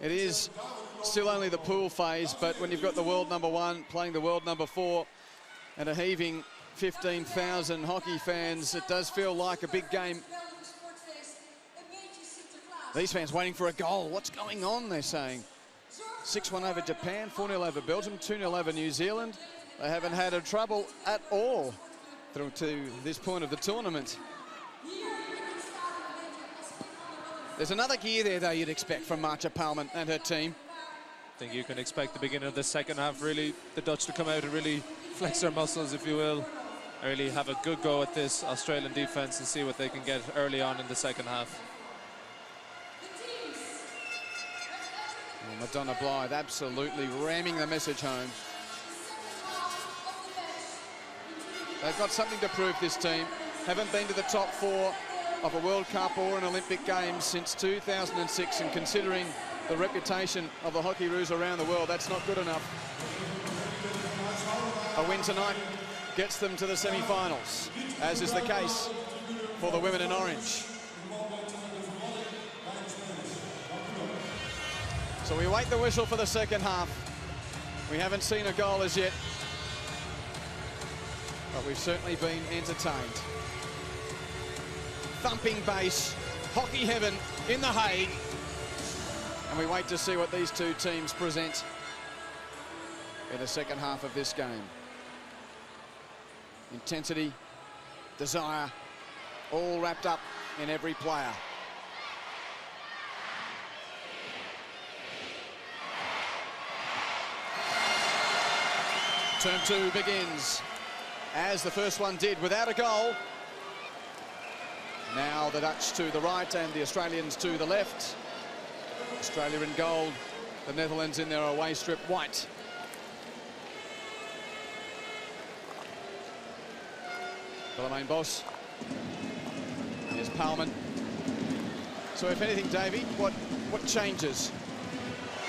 It is still only the pool phase, but when you've got the world #1 playing the world #4 and a heaving 15,000 hockey fans, it does feel like a big game. These fans waiting for a goal. What's going on, they're saying. 6-1 over Japan, 4-0 over Belgium, 2-0 over New Zealand. They haven't had a trouble at all through to this point of the tournament. There's another gear there, though, you'd expect from Marcia Palman and her team. I think you can expect the beginning of the second half, really, the Dutch to come out and really flex their muscles, if you will, and really have a good go at this Australian defence and see what they can get early on in the second half. Oh, Madonna Blythe absolutely ramming the message home. They've got something to prove, this team. Haven't been to the top 4 of a World Cup or an Olympic Games since 2006, and considering the reputation of the Hockeyroos around the world, that's not good enough. A win tonight gets them to the semi-finals, as is the case for the women in orange. So we wait the whistle for the second half. We haven't seen a goal as yet, but we've certainly been entertained. Thumping bass, hockey heaven in The Hague. And we wait to see what these two teams present in the second half of this game. Intensity, desire, all wrapped up in every player. Turn 2 begins. as the first one did, without a goal. Now the Dutch to the right and the Australians to the left. Australia in gold, the Netherlands in their away strip white. Willemijn Bos. Here's Palman. So if anything, Davey, what changes?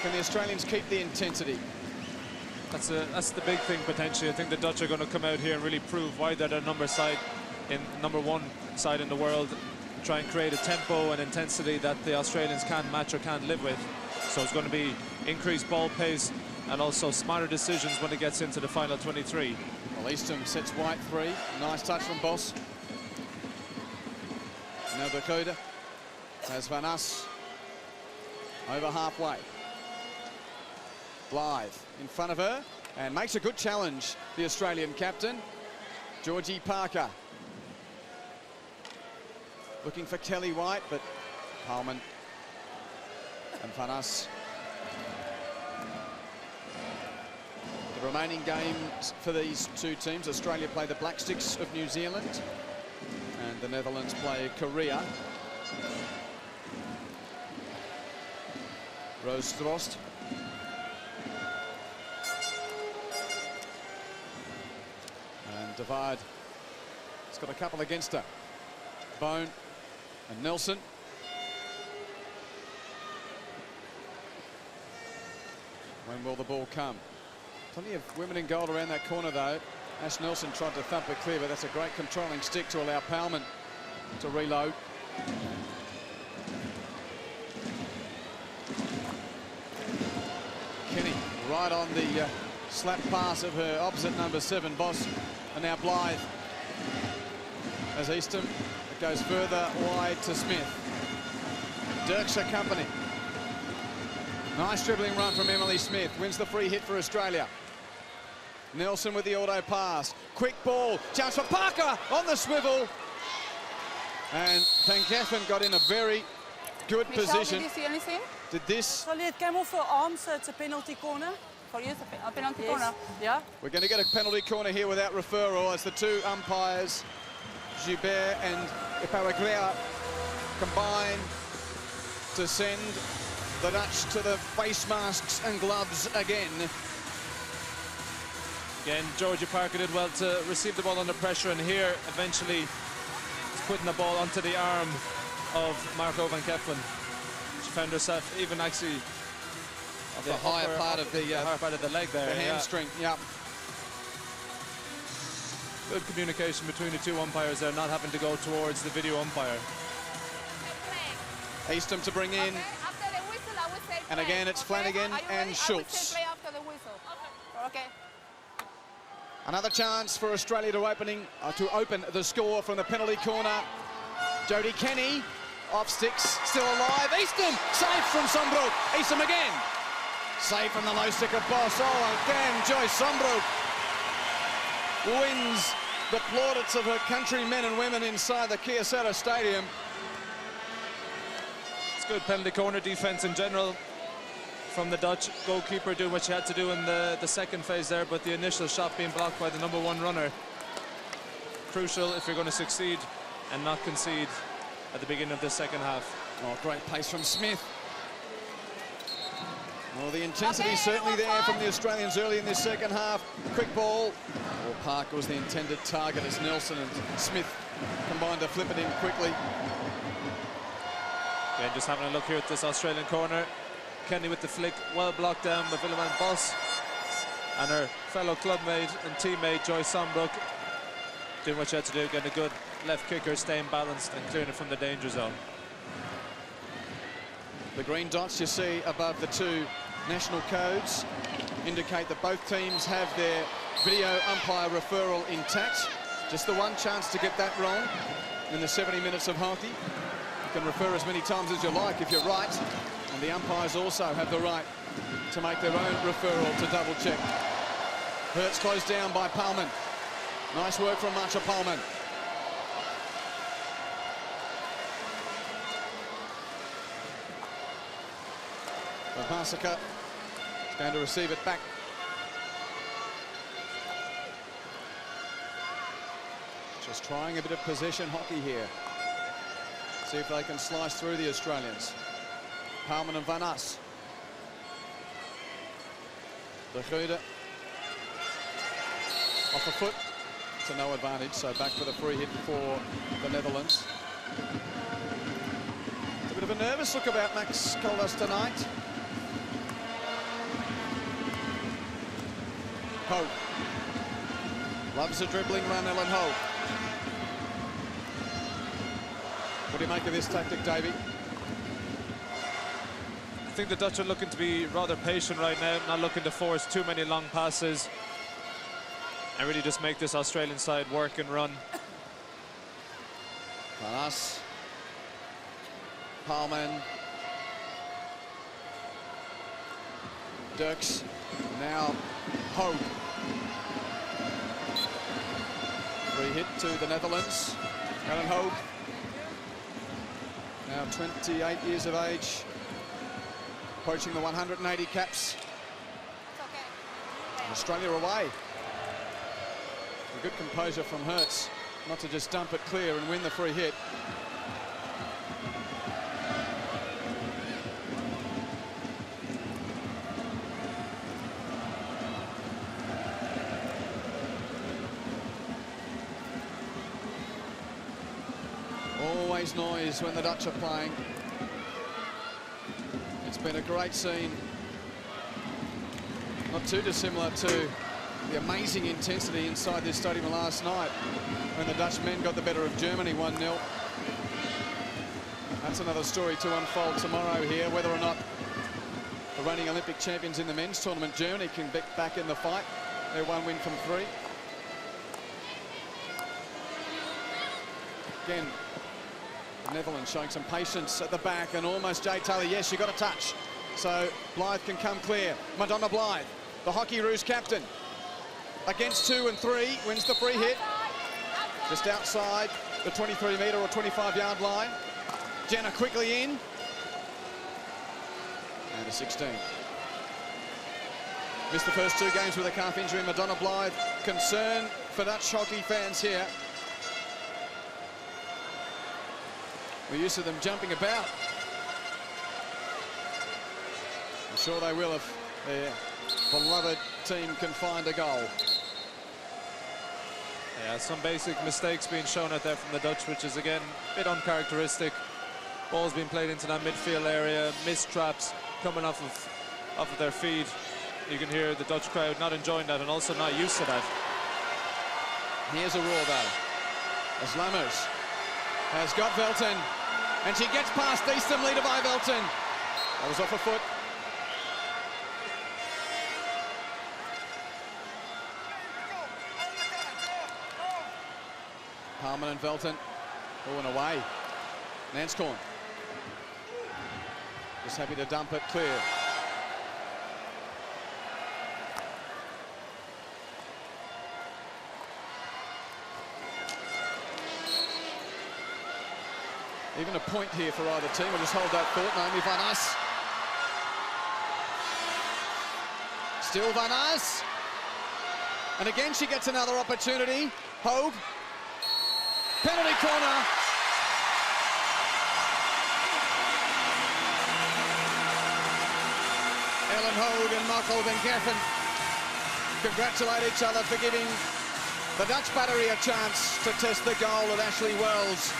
Can the Australians keep the intensity? That's the big thing potentially. I think the Dutch are going to come out here and really prove why they're the number one side in the world. Try and create a tempo and intensity that the Australians can't match or can't live with. So it's going to be increased ball pace and also smarter decisions when it gets into the final 23. Well, Eastham sets white 3. Nice touch from Bos. Now Dakota has Van As over halfway. Blythe in front of her and makes a good challenge, the Australian captain, Georgie Parker. Looking for Kelly White, but Palman and Van As. The remaining games for these two teams, Australia play the Black Sticks of New Zealand and the Netherlands play Korea. Rose Strost. And Divide has got a couple against her. Bone and Nelson. When will the ball come? Plenty of women in gold around that corner though. Ash Nelson tried to thump it clear, but that's a great controlling stick to allow Palman to reload. Kenny right on the slap pass of her opposite number 7, Bos, and now Blythe. As Eastham, it goes further wide to Smith. Dirkshire company. Nice dribbling run from Emily Smith. Wins the free hit for Australia. Nelson with the auto pass. Quick ball. Chance for Parker on the swivel. And Van Geffen got in a very good position. Did you see anything? Did this? Sorry, it came off her arm, so it's a penalty corner. For you, it's a penalty Yes. corner. Yeah. We're going to get a penalty corner here without referral as the two umpires, Gilbert and Iparaglia, combine to send the Dutch to the face masks and gloves again. Again, Georgie Parker did well to receive the ball under pressure, and here eventually putting the ball onto the arm of Marco Van Geffen. She found herself even actually The higher part of the leg there. The hamstring, yeah. Good communication between the two umpires there, not having to go towards the video umpire. Eastham to bring in. Okay, after the whistle, I will say And play, again, it's okay? Flanagan Are you and ready? Schultz. I will say play after the whistle. Okay. Another chance for Australia to open the score from the penalty corner. Jodie Kenny off sticks, still alive. Eastham, safe from Sombrook. Eastham again. Safe from the low stick of Bos. Oh, again, Joyce Sombrook wins the plaudits of her countrymen and women inside the Kyocera Stadium. It's good penalty corner defense in general from the Dutch goalkeeper, doing what she had to do in the second phase there, but the initial shot being blocked by the #1 runner. Crucial if you're going to succeed and not concede at the beginning of the second half. Oh, great pace from Smith. Well, the intensity Okay, certainly there from the fine. Australians early in this second half. Quick ball. Well, Parker was the intended target as Nelson and Smith combined to flip it in quickly. Again, just having a look here at this Australian corner. Kenny with the flick, well blocked down by Willemijn Bos. And her fellow clubmate and teammate Joyce Sombrook doing what she had to do, getting a good left kicker, staying balanced and clearing it from the danger zone. The green dots you see above the two national codes indicate that both teams have their video umpire referral intact. Just the one chance to get that wrong in the 70 minutes of hockey. You can refer as many times as you like if you're right, and the umpires also have the right to make their own referral to double check. Hertz closed down by Palman. Nice work from Marcia Palman. Hasaka is going to receive it back. Just trying a bit of possession hockey here. See if they can slice through the Australians. Palman and Van As. De Goede. Off a foot to no advantage, so back for the free hit for the Netherlands. It's a bit of a nervous look about Max Caldas tonight. Hague. Loves a dribbling run, Ellen Hague. What do you make of this tactic, Davey? I think the Dutch are looking to be rather patient right now, not looking to force too many long passes, and really just make this Australian side work and run. Van As. Palman. Dirks. Now Hague. Free hit to the Netherlands. Ellen Hague. Now 28 years of age. Approaching the 180 caps. It's okay. Australia away. A good composure from Hertz, not to just dump it clear and win the free hit. Always noise when the Dutch are playing. It's been a great scene. Not too dissimilar to the amazing intensity inside this stadium last night when the Dutch men got the better of Germany 1-0. That's another story to unfold tomorrow here, whether or not the reigning Olympic champions in the men's tournament, Germany, can be back in the fight. They're 1 win from 3. Again, the Netherlands showing some patience at the back, and almost Jay Taylor, yes, you got a touch. So Blythe can come clear. Madonna Blythe, the Hockey Roos captain. Against 2 and 3, wins the free hit. Just outside the 23-metre or 25-yard line. Jenna quickly in. And a 16. Missed the first 2 games with a calf injury. Madonna Blythe, concern for Dutch hockey fans here. We're used to them jumping about. I'm sure they will if their beloved team can find a goal. Yeah, some basic mistakes being shown out there from the Dutch, which is again a bit uncharacteristic. Ball's being played into that midfield area, missed traps coming off of their feet. You can hear the Dutch crowd not enjoying that and also not used to that. Here's a roar though, as Lammers has got Velton, and she gets past Eastham, leader by Velton. That was off a foot. Palman and Velton going away. Nanscorn just happy to dump it clear. Even a point here for either team. We'll just hold that thought. Naomi Van As. Still Van As. And again she gets another opportunity. Hague. Penalty corner. Ellen Hague and Michael Van Geffen congratulate each other for giving the Dutch battery a chance to test the goal of Ashley Wells.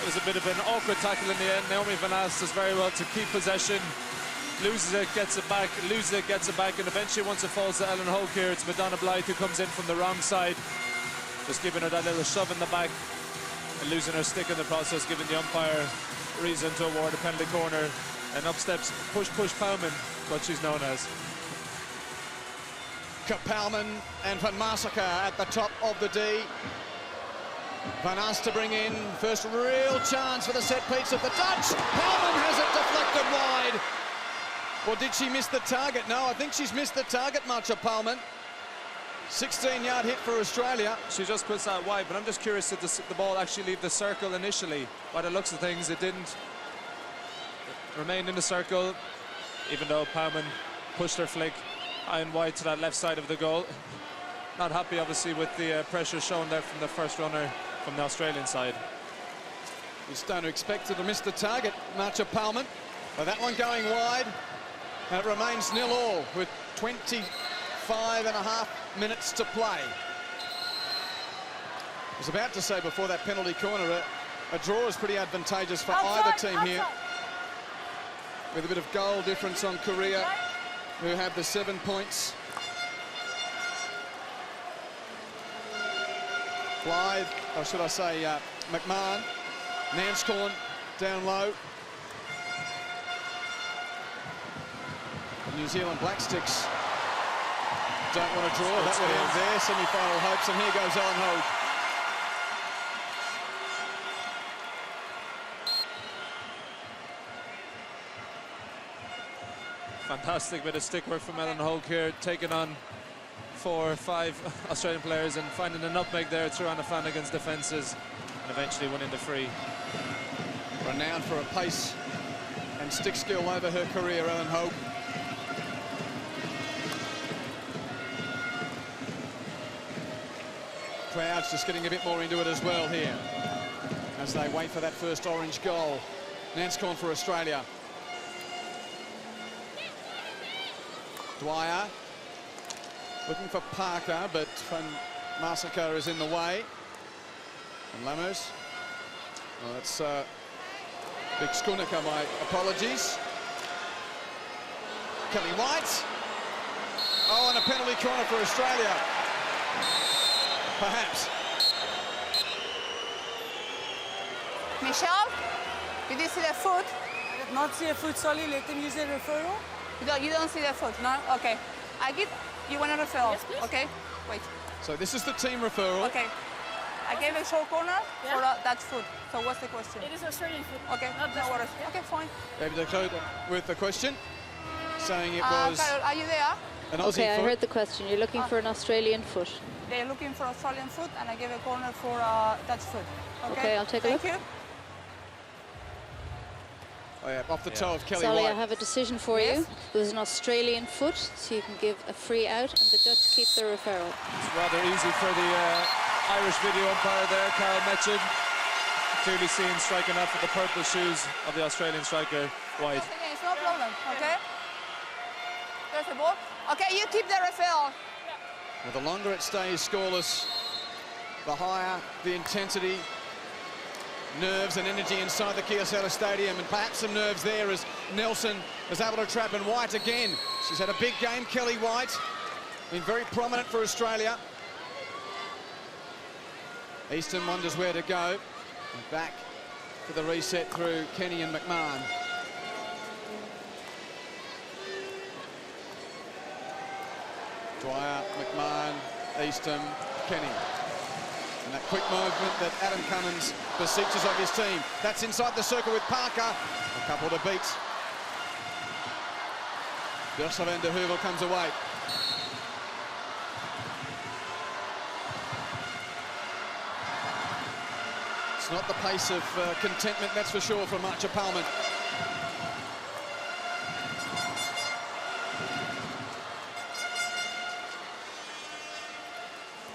It was a bit of an awkward tackle in the end. Naomi Van As does very well to keep possession. Loses it, gets it back, loses it, gets it back, and eventually once it falls to Ellen Hague here, it's Madonna Blythe who comes in from the wrong side. Just giving her that little shove in the back and losing her stick in the process, giving the umpire reason to award a penalty corner. And up steps Push Palman, what she's known as. Palman and Van Massacre at the top of the D. Van As to bring in, first real chance for the set piece of the Dutch. Palman has it deflected wide. Or did she miss the target? No, I think she's missed the target, Marcia Palman. 16-yard hit for Australia. She just puts that wide, but I'm just curious, did the ball actually leave the circle initially? By the looks of things, it didn't. It remained in the circle, even though Palman pushed her flick high and wide to that left side of the goal. not happy, obviously, with the pressure shown there from the first runner from the Australian side. He's starting to expect to miss the target, Marcha Palman. But that one going wide, and it remains 0-0 with 25.5 minutes to play. I was about to say before that penalty corner, a draw is pretty advantageous for either team here. With a bit of goal difference on Korea, who have the 7 points. Blythe, or should I say McMahon, Nanscorn down low. The New Zealand Black Sticks don't want to draw. That would end their semi-final hopes, and here goes Alan Hague. Fantastic bit of stick work from Alan Hague here, taking on 4 or 5 Australian players and finding a nutmeg there through Anna Flanagan's defences and eventually winning the free. Renowned for her pace and stick skill over her career, Alan Hague. Crowds just getting a bit more into it as well here as they wait for that first orange goal. Nanscorn for Australia. Dwyer looking for Parker, but Van Massacre is in the way. And Lammers. Well, that's Big Skunica, my apologies. Kelly White. Oh, and a penalty corner for Australia. Perhaps. Michelle, did you see the foot? I did not see a foot, Solly. Let them use their referral. You don't see the foot, no? Okay. You want a referral? Yes, please. Okay, wait. So this is the team referral. Okay. I gave a short corner for that foot. So what's the question? It is Australian foot. Okay, no worries. Okay, fine. David Dakota with the question, saying it was Carol, are you there? an Aussie Okay, I foot. heard the question. You're looking for an Australian foot. They're looking for Australian foot, and I gave a corner for Dutch foot. Okay, I'll take a look. Thank you. Oh, yeah, off the toe of Kelly Sally, White. I have a decision for Yes? you. It was an Australian foot, so you can give a free out, and the Dutch keep their referral. It's rather easy for the Irish video umpire there, Carl Metchin. Clearly seen striking out for the purple shoes of the Australian striker, White. Okay, it's no problem, okay? There's the ball. Okay, you keep the referral. Well, the longer it stays scoreless, the higher the intensity, nerves and energy inside the Kyocera Stadium, and perhaps some nerves there as Nelson is able to trap, and White again. She's had a big game, Kelly White, been very prominent for Australia. Easton wonders where to go, and back for the reset through Kenny and McMahon. Dwyer, McMahon, Easton, Kenny. And that quick movement that Adam Cummins beseeches of his team. That's inside the circle with Parker. A couple to beat. Bersa van der Heuvel comes away. It's not the pace of contentment, that's for sure, from Marcha Palman.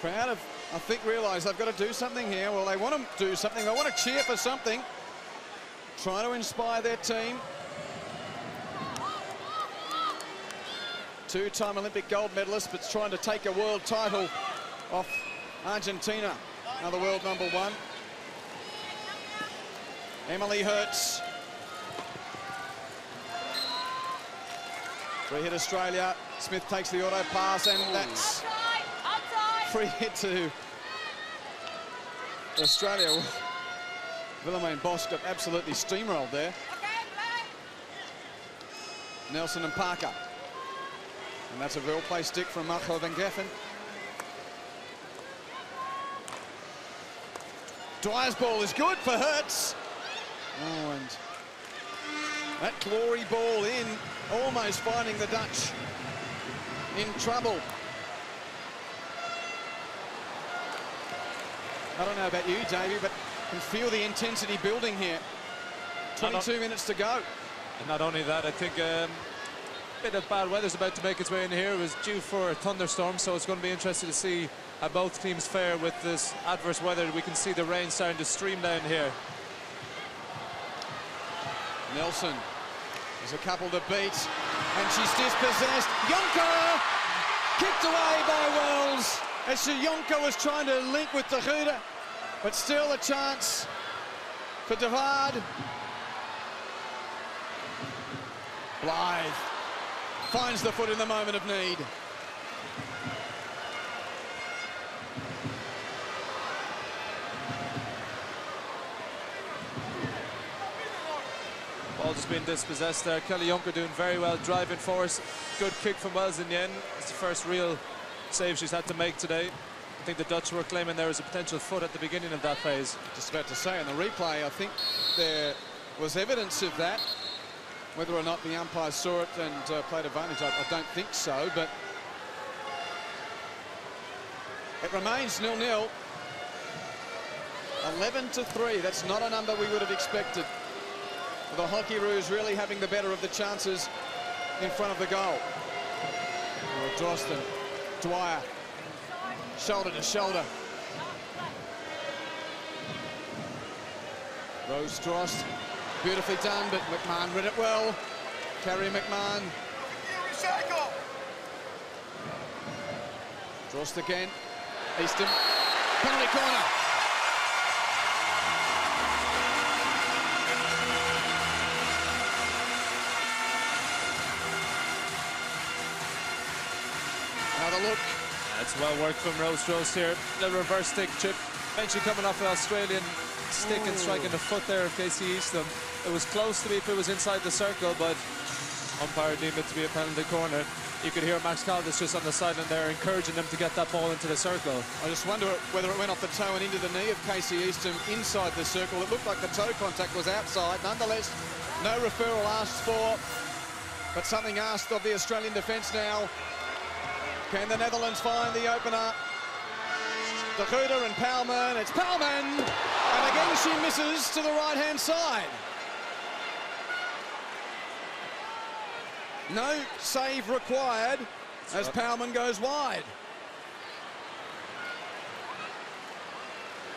Crowd have, I think, realised they've got to do something here. Well, they want to do something. They want to cheer for something. Trying to inspire their team. Two-time Olympic gold medalist, but trying to take a world title off Argentina. Another world #1. Emily Hertz. Free hit Australia. Smith takes the auto pass, and that's free hit to Australia. Willemijn Bosch got absolutely steamrolled there. Nelson and Parker. And that's a real play stick from Marco van Geffen. Dwyer's ball is good for Hertz. Oh, and that glory ball in, almost finding the Dutch in trouble. I don't know about you, Davey, but I can feel the intensity building here. 22 minutes to go. And not only that, I think bit of bad weather's about to make its way in here. It was due for a thunderstorm, so it's going to be interesting to see how both teams fare with this adverse weather. We can see the rain starting to stream down here. Nelson, there's a couple to beat, and she's dispossessed. Jonker kicked away by Wells as Jonker was trying to link with De Goede, but still a chance for De Waard. Blythe finds the foot in the moment of need. Ball just being dispossessed there. Kelly Jonker doing very well, driving force. Good kick from Wells in the end. It's the first real save she's had to make today. I think the Dutch were claiming there was a potential foot at the beginning of that phase. Just about to say, in the replay, I think there was evidence of that. Whether or not the umpire saw it and played advantage, I don't think so, but it remains 0-0. 11-3, that's not a number we would have expected. The Hockeyroos really having the better of the chances in front of the goal. Drosten, Dwyer, shoulder to shoulder. Rose Drost, beautifully done, but McMahon read it well. Carrie McMahon. Drost again. Easton, penalty corner. Another look. That's well worked from Rose Drost here. Little reverse stick chip. Eventually coming off an Australian stick and striking the foot there of Casey Easton. It was close to me if it was inside the circle, but umpire deemed it to be a penalty corner. You could hear Max Caldas just on the sideline there encouraging them to get that ball into the circle. I just wonder whether it went off the toe and into the knee of Casey Easton inside the circle. It looked like the toe contact was outside. Nonetheless, no referral asked for, but something asked of the Australian defence now. Can the Netherlands find the opener? De Goede and Palman. It's Palman! And again she misses to the right-hand side. No save required as Palman goes wide.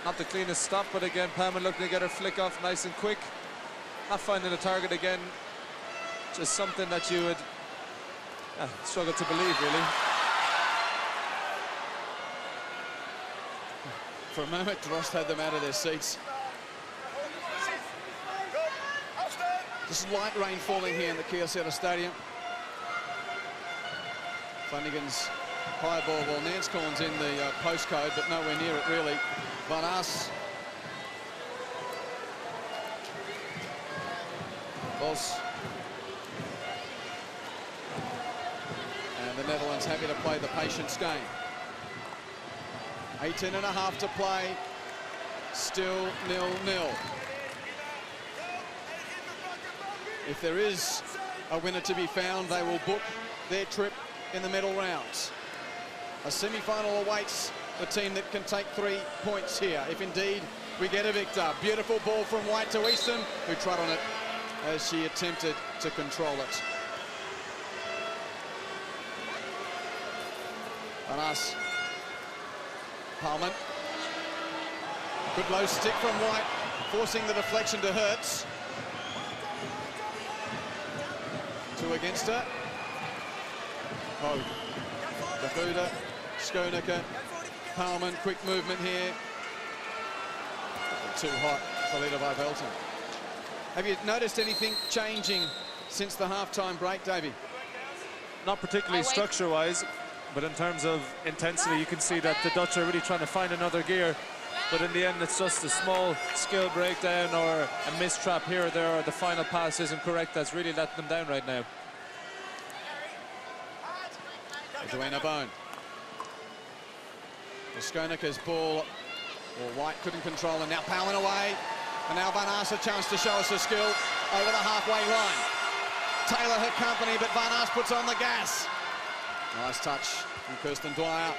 Not the cleanest stop, but again, Palman looking to get her flick off nice and quick. Not finding the target again. Just something that you would struggle to believe, really. For a moment, Drost had them out of their seats. Just light rain falling here in the Kyocera Stadium. Flanagan's high ball, well, Nanscorn's in the postcode, but nowhere near it, really. Van Ass. Bos. And the Netherlands happy to play the patience game. 18.5 to play, still 0-0. If there is a winner to be found, they will book their trip in the medal rounds. A semi-final awaits the team that can take 3 points here, if indeed we get a victor. Beautiful ball from White to Easton, who trod on it as she attempted to control it. On us. Palman. Good low stick from White, forcing the deflection to Hertz. 2 against her. Hague. De Goede, Schoeneker, Palman, quick movement here. Too hot for Lita by Belton. Have you noticed anything changing since the half-time break, Davey? Not particularly structure-wise, but in terms of intensity, you can see that the Dutch are really trying to find another gear. But in the end, it's just a small skill breakdown or a mistrap here or there, or the final pass isn't correct. That's really letting them down right now. Joanna Bone. Schoeneker's ball, well, White couldn't control, and now Palman away. And now Van Aas a chance to show us her skill over the halfway line. Taylor her company, but Van Aas puts on the gas. Nice touch from Kirsten Dwyer.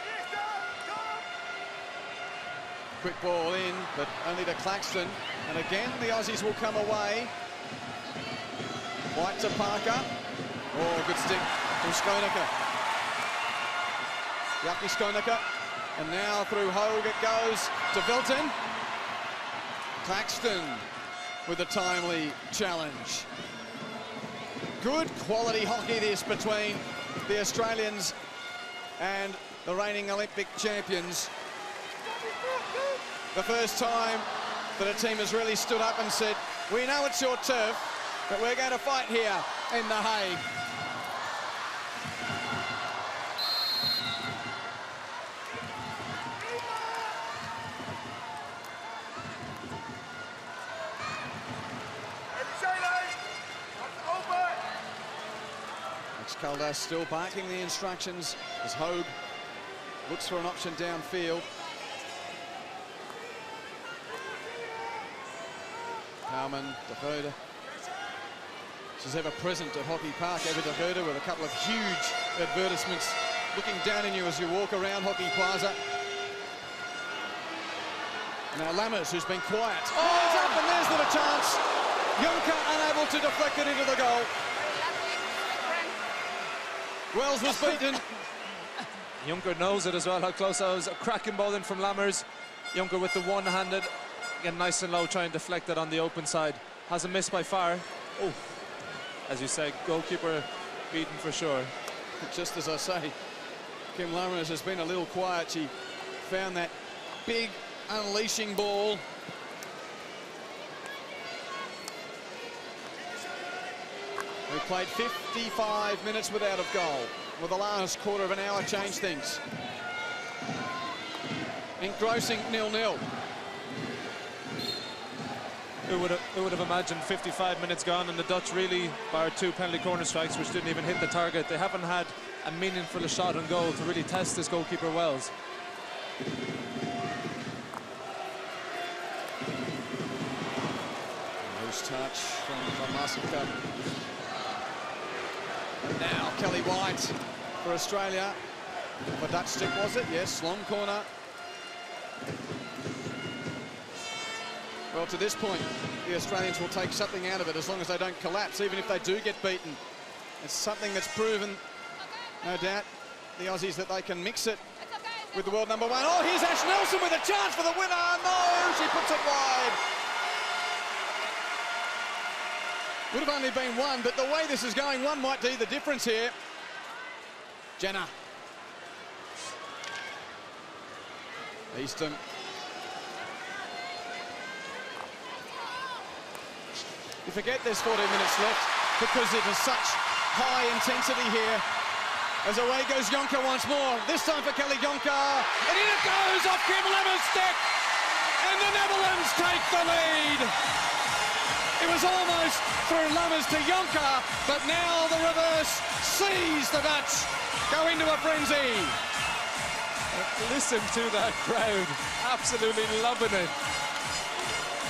Quick ball in, but only to Claxton. And again, the Aussies will come away. White to Parker. Oh, good stick from Skoneker. Jackie Skoneker. And now through Hague it goes to Vilton. Claxton with a timely challenge. Good quality hockey this between the Australians and the reigning Olympic champions. The first time that a team has really stood up and said, we know it's your turf, but we're going to fight here in The Hague. Caldas still barking the instructions as Hague looks for an option downfield. Bauman, De Goede. This is ever present at Hockey Park, ever De Goede, with a couple of huge advertisements looking down on you as you walk around Hockey Plaza. Now Lammers, who's been quiet. Oh, it's up and there's not a chance. Juncker unable to deflect it into the goal. Wells was beaten. Juncker knows it as well, how close I was. A cracking ball in from Lammers. Juncker with the one-handed, again nice and low, trying to deflect it on the open side. Hasn't missed by far. Oh, as you say, goalkeeper beaten for sure. Just as I say, Kim Lammers has been a little quiet. She found that big unleashing ball. We played 55 minutes without a goal. Will the last quarter of an hour change things? Engrossing 0-0. Who would have imagined 55 minutes gone and the Dutch really, bar 2 penalty corner strikes which didn't even hit the target. They haven't had a meaningful shot on goal to really test this goalkeeper Wells. Loose touch from Masaka. And now Kelly White for Australia. For Dutch stick, was it? Yes, long corner. Well, to this point, the Australians will take something out of it as long as they don't collapse, even if they do get beaten. It's something that's proven, no doubt, the Aussies, that they can mix it with the world number 1. Oh, here's Ash Nelson with a chance for the winner. No, she puts it wide. Would have only been 1, but the way this is going, 1 might be the difference here. Jenner. Easton. You forget there's 14 minutes left because it is such high intensity here. As away goes Jonker once more. This time for Kelly Jonker. And in it goes off Kim Lammers' stick. And the Netherlands take the lead. It was almost through Lammers to Jonker, but now the reverse sees the Dutch go into a frenzy. Listen to that crowd, absolutely loving it.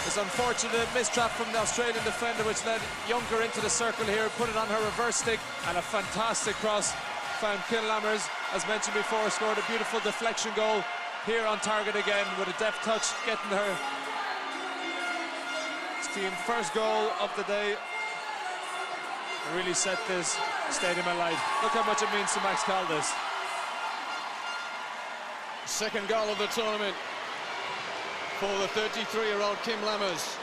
It's unfortunate mistrap from the Australian defender which led Juncker into the circle here, put it on her reverse stick, and a fantastic cross found Kim Lammers, as mentioned before, scored a beautiful deflection goal here on target again with a deft touch getting her team first goal of the day. Really set this stadium alight. Look how much it means to Max Caldas. Second goal of the tournament for the 33-year-old Kim Lammers.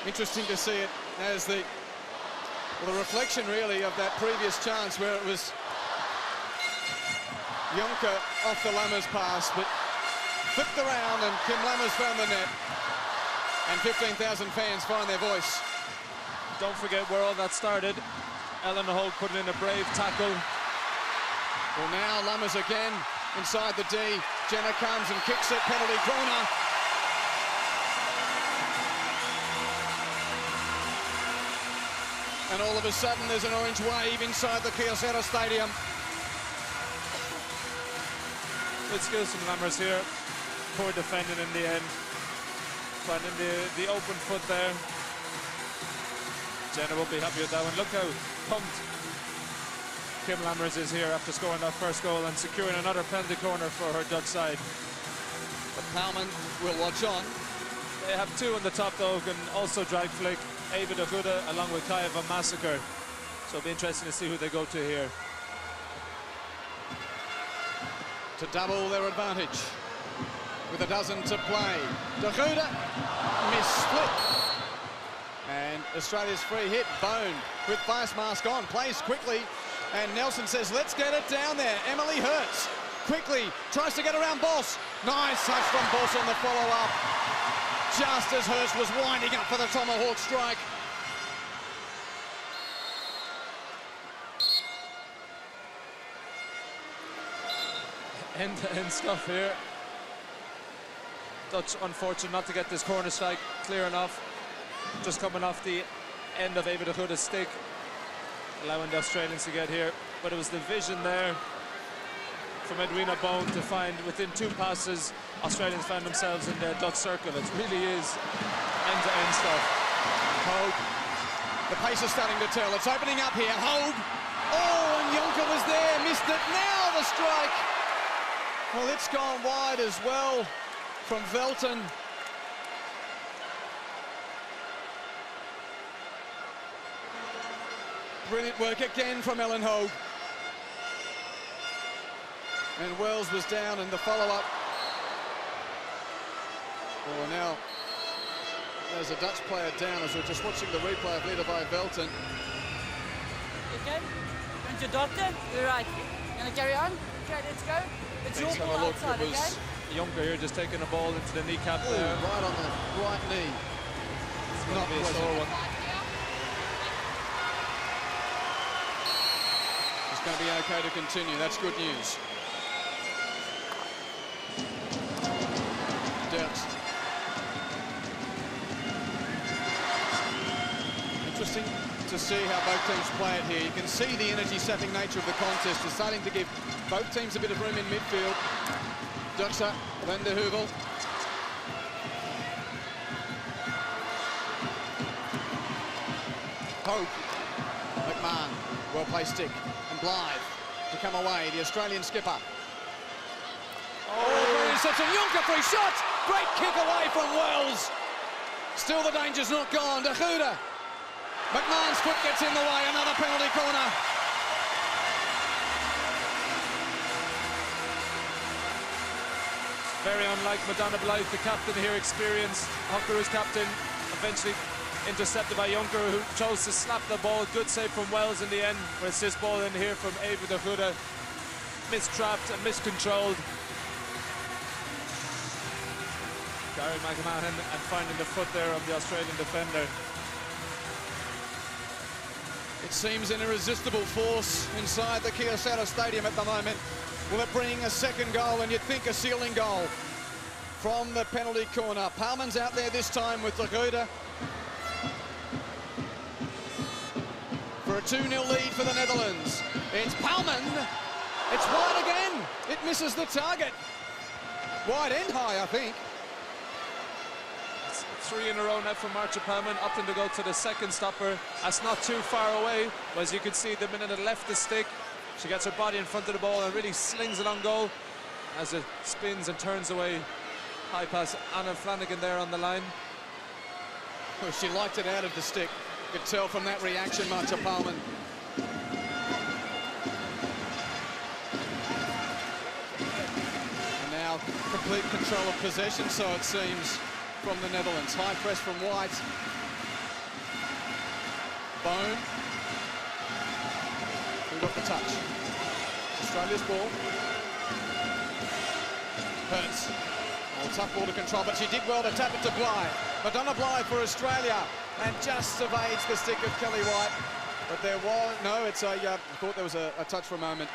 Interesting to see it as the reflection really of that previous chance where it was Jonker off the Lammers pass, but flipped around and Kim Lammers found the net. And 15,000 fans find their voice. Don't forget where all that started. Ellen Hogue putting in a brave tackle. Well, now Lammers again inside the D. Jenner comes and kicks it, penalty corner. And all of a sudden there's an orange wave inside the Kyocera Stadium. Good skills from Lammers here. Poor defending in the end. Finding the open foot there. Jenner will be happy with that one. Look how pumped Kim Lammers is here after scoring that first goal and securing another penalty corner for her Dutch side. But Palman will watch on. They have two on the top though, can also drag flick. Ava de Huda along with Kaya Van Massacre. So it'll be interesting to see who they go to here. To double their advantage. With a dozen to play. De Huda, missed flip. And Australia's free hit, Bone, with fast mask on, plays quickly. And Nelson says, let's get it down there. Emily Hertz, quickly, tries to get around Boss. Nice touch from Boss on the follow-up. Just as Hertz was winding up for the tomahawk strike. End-to-end stuff here. Dutch unfortunate not to get this corner strike clear enough. Just coming off the end of Ava de Huda's stick, allowing the Australians to get here. But it was the vision there from Edwina Bone to find within two passes, Australians found themselves in the Dutch circle. It really is end-to-end stuff. Hague. The pace is starting to tell. It's opening up here. Hague. Oh, and Jonker was there. Missed it. Now the strike. Well, it's gone wide as well from Velton. Brilliant work again from Ellen Hague. And Wells was down in the follow-up. Oh, now there's a Dutch player down as we're just watching the replay of leader by Velton. Okay? Going to doctor? You're right. Gonna carry on? Okay, let's go. It's your ball outside, okay? Jonker here just taking the ball into the kneecap Ooh, there. right on the right knee. It's going Not to be a sore one. It's going to be okay to continue. That's good news. Dirks. Interesting to see how both teams play it here. You can see the energy-sapping nature of the contest is starting to give both teams a bit of room in midfield. Dirkse, Van der Heuvel. Hope. McMahon, well-placed stick. And Blythe to come away, the Australian skipper. Oh, very reception. Jonker free shot. Great kick away from Wells. Still the danger's not gone. De Huda. McMahon's foot gets in the way. Another penalty corner. Very unlike Madonna Blythe, the captain here, experienced. Hucker's captain, eventually intercepted by Jonker, who chose to slap the ball. Good save from Wells in the end, whereas this ball in here from Ava de Huda mistrapped and miscontrolled. Gary McMahon and finding the foot there of the Australian defender. It seems an irresistible force inside the Kyocera Stadium at the moment. Will it bring a second goal? And you'd think a sealing goal from the penalty corner. Palman's out there this time with De Huda for a 2-0 lead for the Netherlands. It's Palman. It's wide again. It misses the target. Wide and high, I think. It's 3 in a row now from Marcia Palman, opting to go to the second stopper. That's not too far away, but as you can see, the minute it left the stick, she gets her body in front of the ball and really slings it on goal as it spins and turns away. High pass, Anna Flanagan there on the line. Well, she liked it out of the stick. You could tell from that reaction, Marcia Palman. And now complete control of possession, so it seems, from the Netherlands. High press from White. Bone. Who got the touch? Australia's ball. Hertz. Oh, tough ball to control, but she did well to tap it to Blythe. Madonna Blythe for Australia, and just evades the stick of Kelly White. But there was, no, it's a, I thought there was a touch for a moment.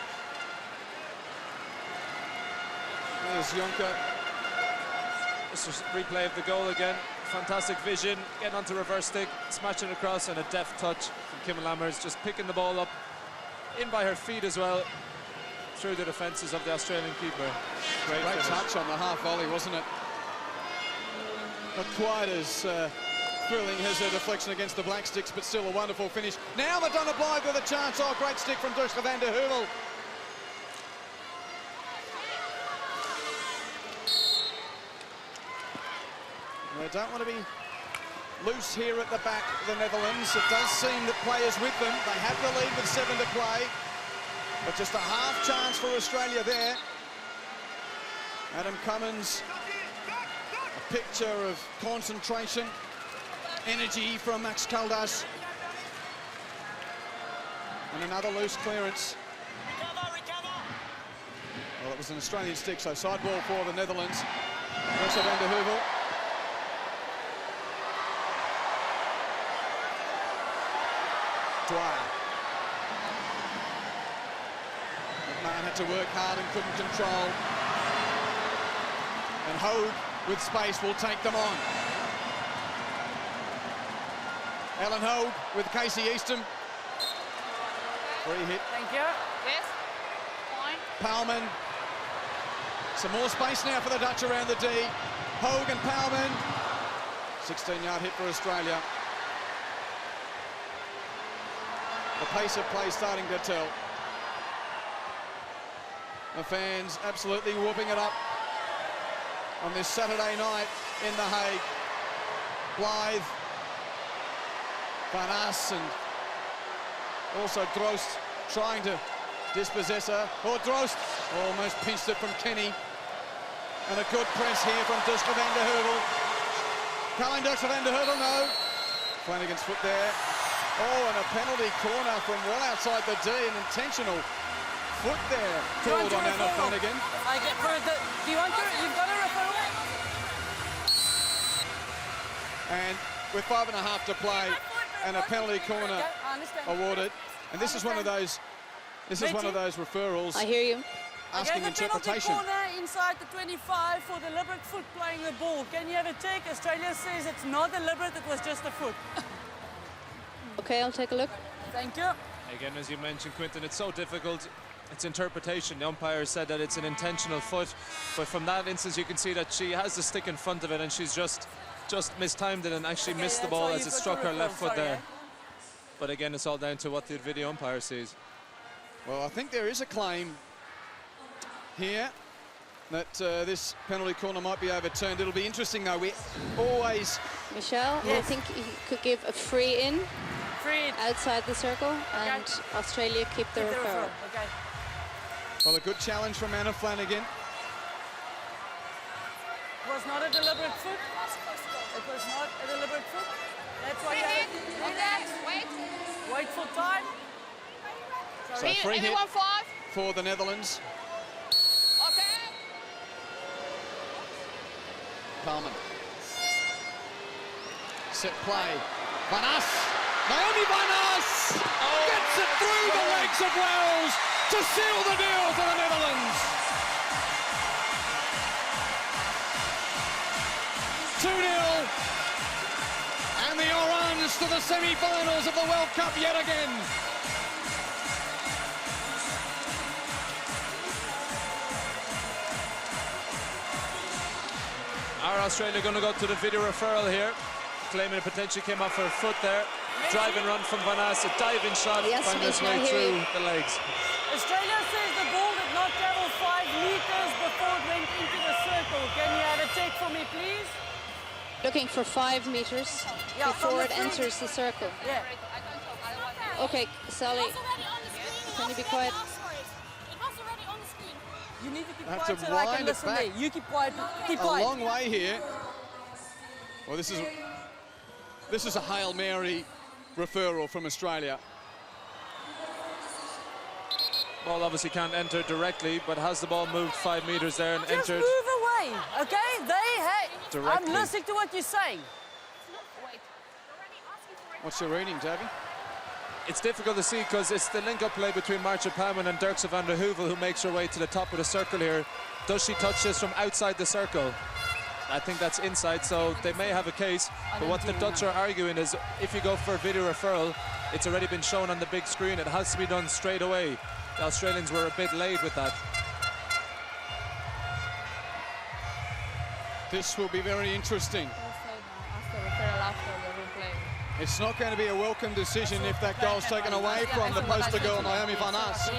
There's Jonker. This is a replay of the goal again. Fantastic vision, getting onto reverse stick, smashing across, and a deft touch from Kim Lammers, just picking the ball up in by her feet as well through the defences of the Australian keeper. Great touch on the half volley, wasn't it? Not quite as thrilling as her deflection against the Black Sticks, but still a wonderful finish. Now Madonna Blythe with a chance. Oh, great stick from Dirkse Van der Heuvel. They don't want to be loose here at the back, the Netherlands. It does seem that players with them. They have the lead with 7 to play. But just a half chance for Australia there. Adam Cummins, a picture of concentration, energy from Max Caldas. And another loose clearance. Well, it was an Australian stick, so side ball for the Netherlands. Russell van der Heuvel. Dwyer. McMahon had to work hard and couldn't control. And Hague, with space, will take them on. Alan Hague with Casey Easton. Free hit. Thank you. Yes. Fine. Palman. Some more space now for the Dutch around the D. Hague and Palman. 16-yard hit for Australia. The pace of play starting to tell. The fans absolutely whooping it up on this Saturday night in The Hague. Blythe, Van Ass and also Drost trying to dispossess her. Or Drost almost pinched it from Kenny. And a good press here from Duster van der Heuvel. Colin Duster van der Heuvel, no. Flanagan's foot there. Oh, and a penalty corner from well outside the D, an intentional foot there called on Anna Flanagan. I get for the. Do you want to? You've got a referral. And with 5.5 to play, and a penalty corner Okay, I understand. awarded. And this is one of those. This is one of those referrals I hear you. asking Okay, the penalty interpretation. corner inside the 25 for deliberate foot playing the ball. Can you have a check? Australia says it's not deliberate, it was just a foot. Okay, I'll take a look. Thank you. Again, as you mentioned, Quinton, it's so difficult. It's interpretation. The umpire said that it's an intentional foot, but from that instance you can see that she has the stick in front of it and she's just mistimed it and actually Okay, missed the that's ball why as you've it got struck your her left referral, foot sorry, there. eh? But again, it's all down to what the video umpire sees. Well, I think there is a claim here that this penalty corner might be overturned. It'll be interesting though. We always Michelle, I Yes. think you could give a free in Free. outside the circle and Australia keep the referral. Okay. well, a good challenge from Anna Flanagan. It was not a deliberate foot. It was not a deliberate foot. That's why you have to Okay. Wait. wait for time. So free hit Everyone 5. for the Netherlands. Okay. Palman. Set play. Van Ass. Naomi Van Ass gets it through the legs of Wells to seal the deal for the Netherlands. 2-0. And the Orange to the semi-finals of the World Cup yet again. Are Australia going to go to the video referral here? Claiming it potentially came off her foot there. Drive and run from Van Ass, a diving shot, Yes, finding its Michelle, way I hear through you. the legs. Australia says the ball did not travel 5 meters before it went into the circle. Can you have a check for me, please? Looking for 5 meters Yeah, from before the it free. enters the circle. Yeah. Okay, Sally, can you be quiet? You need to keep Have quiet to so I wind can it listen back. there. You keep quiet. Keep A quiet. long way here. Well, this is a Hail Mary referral from Australia. Ball obviously can't enter directly, but has the ball moved 5 meters there and Just entered? move away, okay? I'm Directly. listening to what you're saying. What's your reading, Davy? It's difficult to see because it's the link-up play between Marcia Palman and Dirkse van der Heuvel who makes her way to the top of the circle here. Does she touch this from outside the circle? I think that's inside, so they may have a case. But what the Dutch are arguing is if you go for a video referral, it's already been shown on the big screen. It has to be done straight away. The Australians were a bit late with that. This will be very interesting. It's not going to be a welcome decision if that goal's taken away from the poster girl Naomi Van Ass.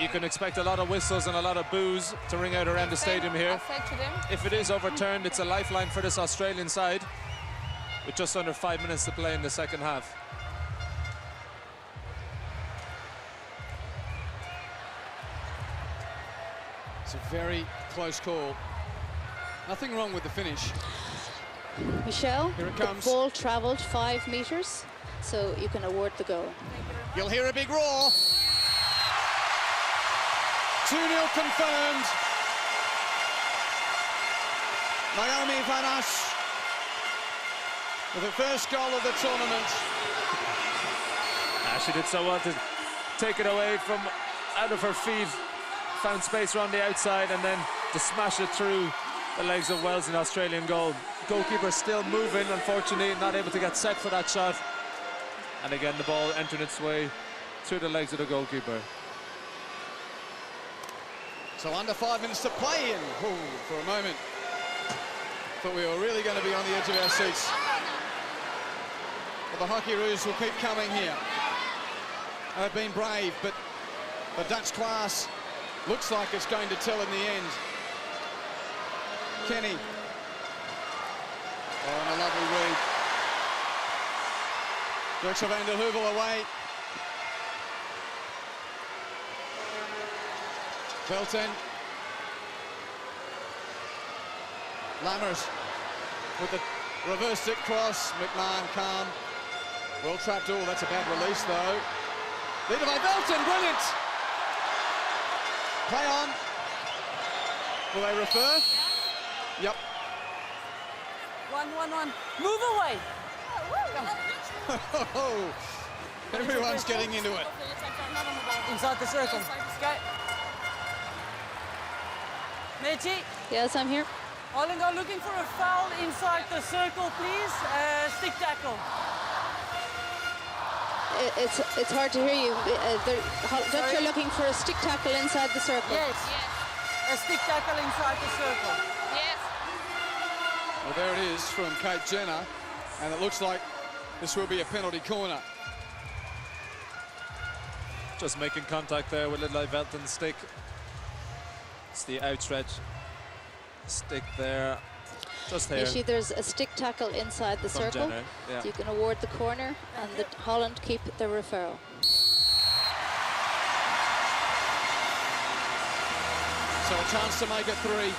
You can expect a lot of whistles and a lot of boos to ring out around the stadium here. I said to them. If it is overturned, it's a lifeline for this Australian side with just under 5 minutes to play in the second half. It's a very close call. Nothing wrong with the finish. Michelle, Here it the comes. ball travelled 5 metres, so you can award the goal. You'll hear a big roar. 2-0 confirmed. Naomi van As with the first goal of the tournament. She did so well to take it away from out of her feet, found space around the outside, and then to smash it through the legs of Wales in the Australian goal. Goalkeeper still moving, unfortunately, not able to get set for that shot. And again, the ball entering its way through the legs of the goalkeeper. So under 5 minutes to play in. Ooh, for a moment, thought we were really going to be on the edge of our seats. But the Hockeyroos will keep coming here. They've been brave, but the Dutch class looks like it's going to tell in the end. Kenny. Oh, and a lovely read. Dirkse van der Heuvel away. Belton. Lammers with the reverse stick cross. McMahon calm. Well trapped. Oh, that's a bad release though. Leader by Belton, brilliant. Play on. Will they refer? Yep. 1-1-1. Move away. Everyone's getting into it. Inside the circle. Okay. Mechi, Yes, I'm here. Arlingo looking for a foul inside the circle, please. Stick tackle. It's hard to hear you. Dutch are looking for a stick tackle inside the circle. Yes. A stick tackle inside the circle. Yes. Well, there it is from Kate Jenner, and it looks like this will be a penalty corner. Just making contact there with Lidley Velton's stick. It's the outstretched stick there, just here. Michi, there's a stick tackle inside the From circle. Jenner, yeah. So you can award the corner, and the Holland keep the referral. So a chance to make it 3.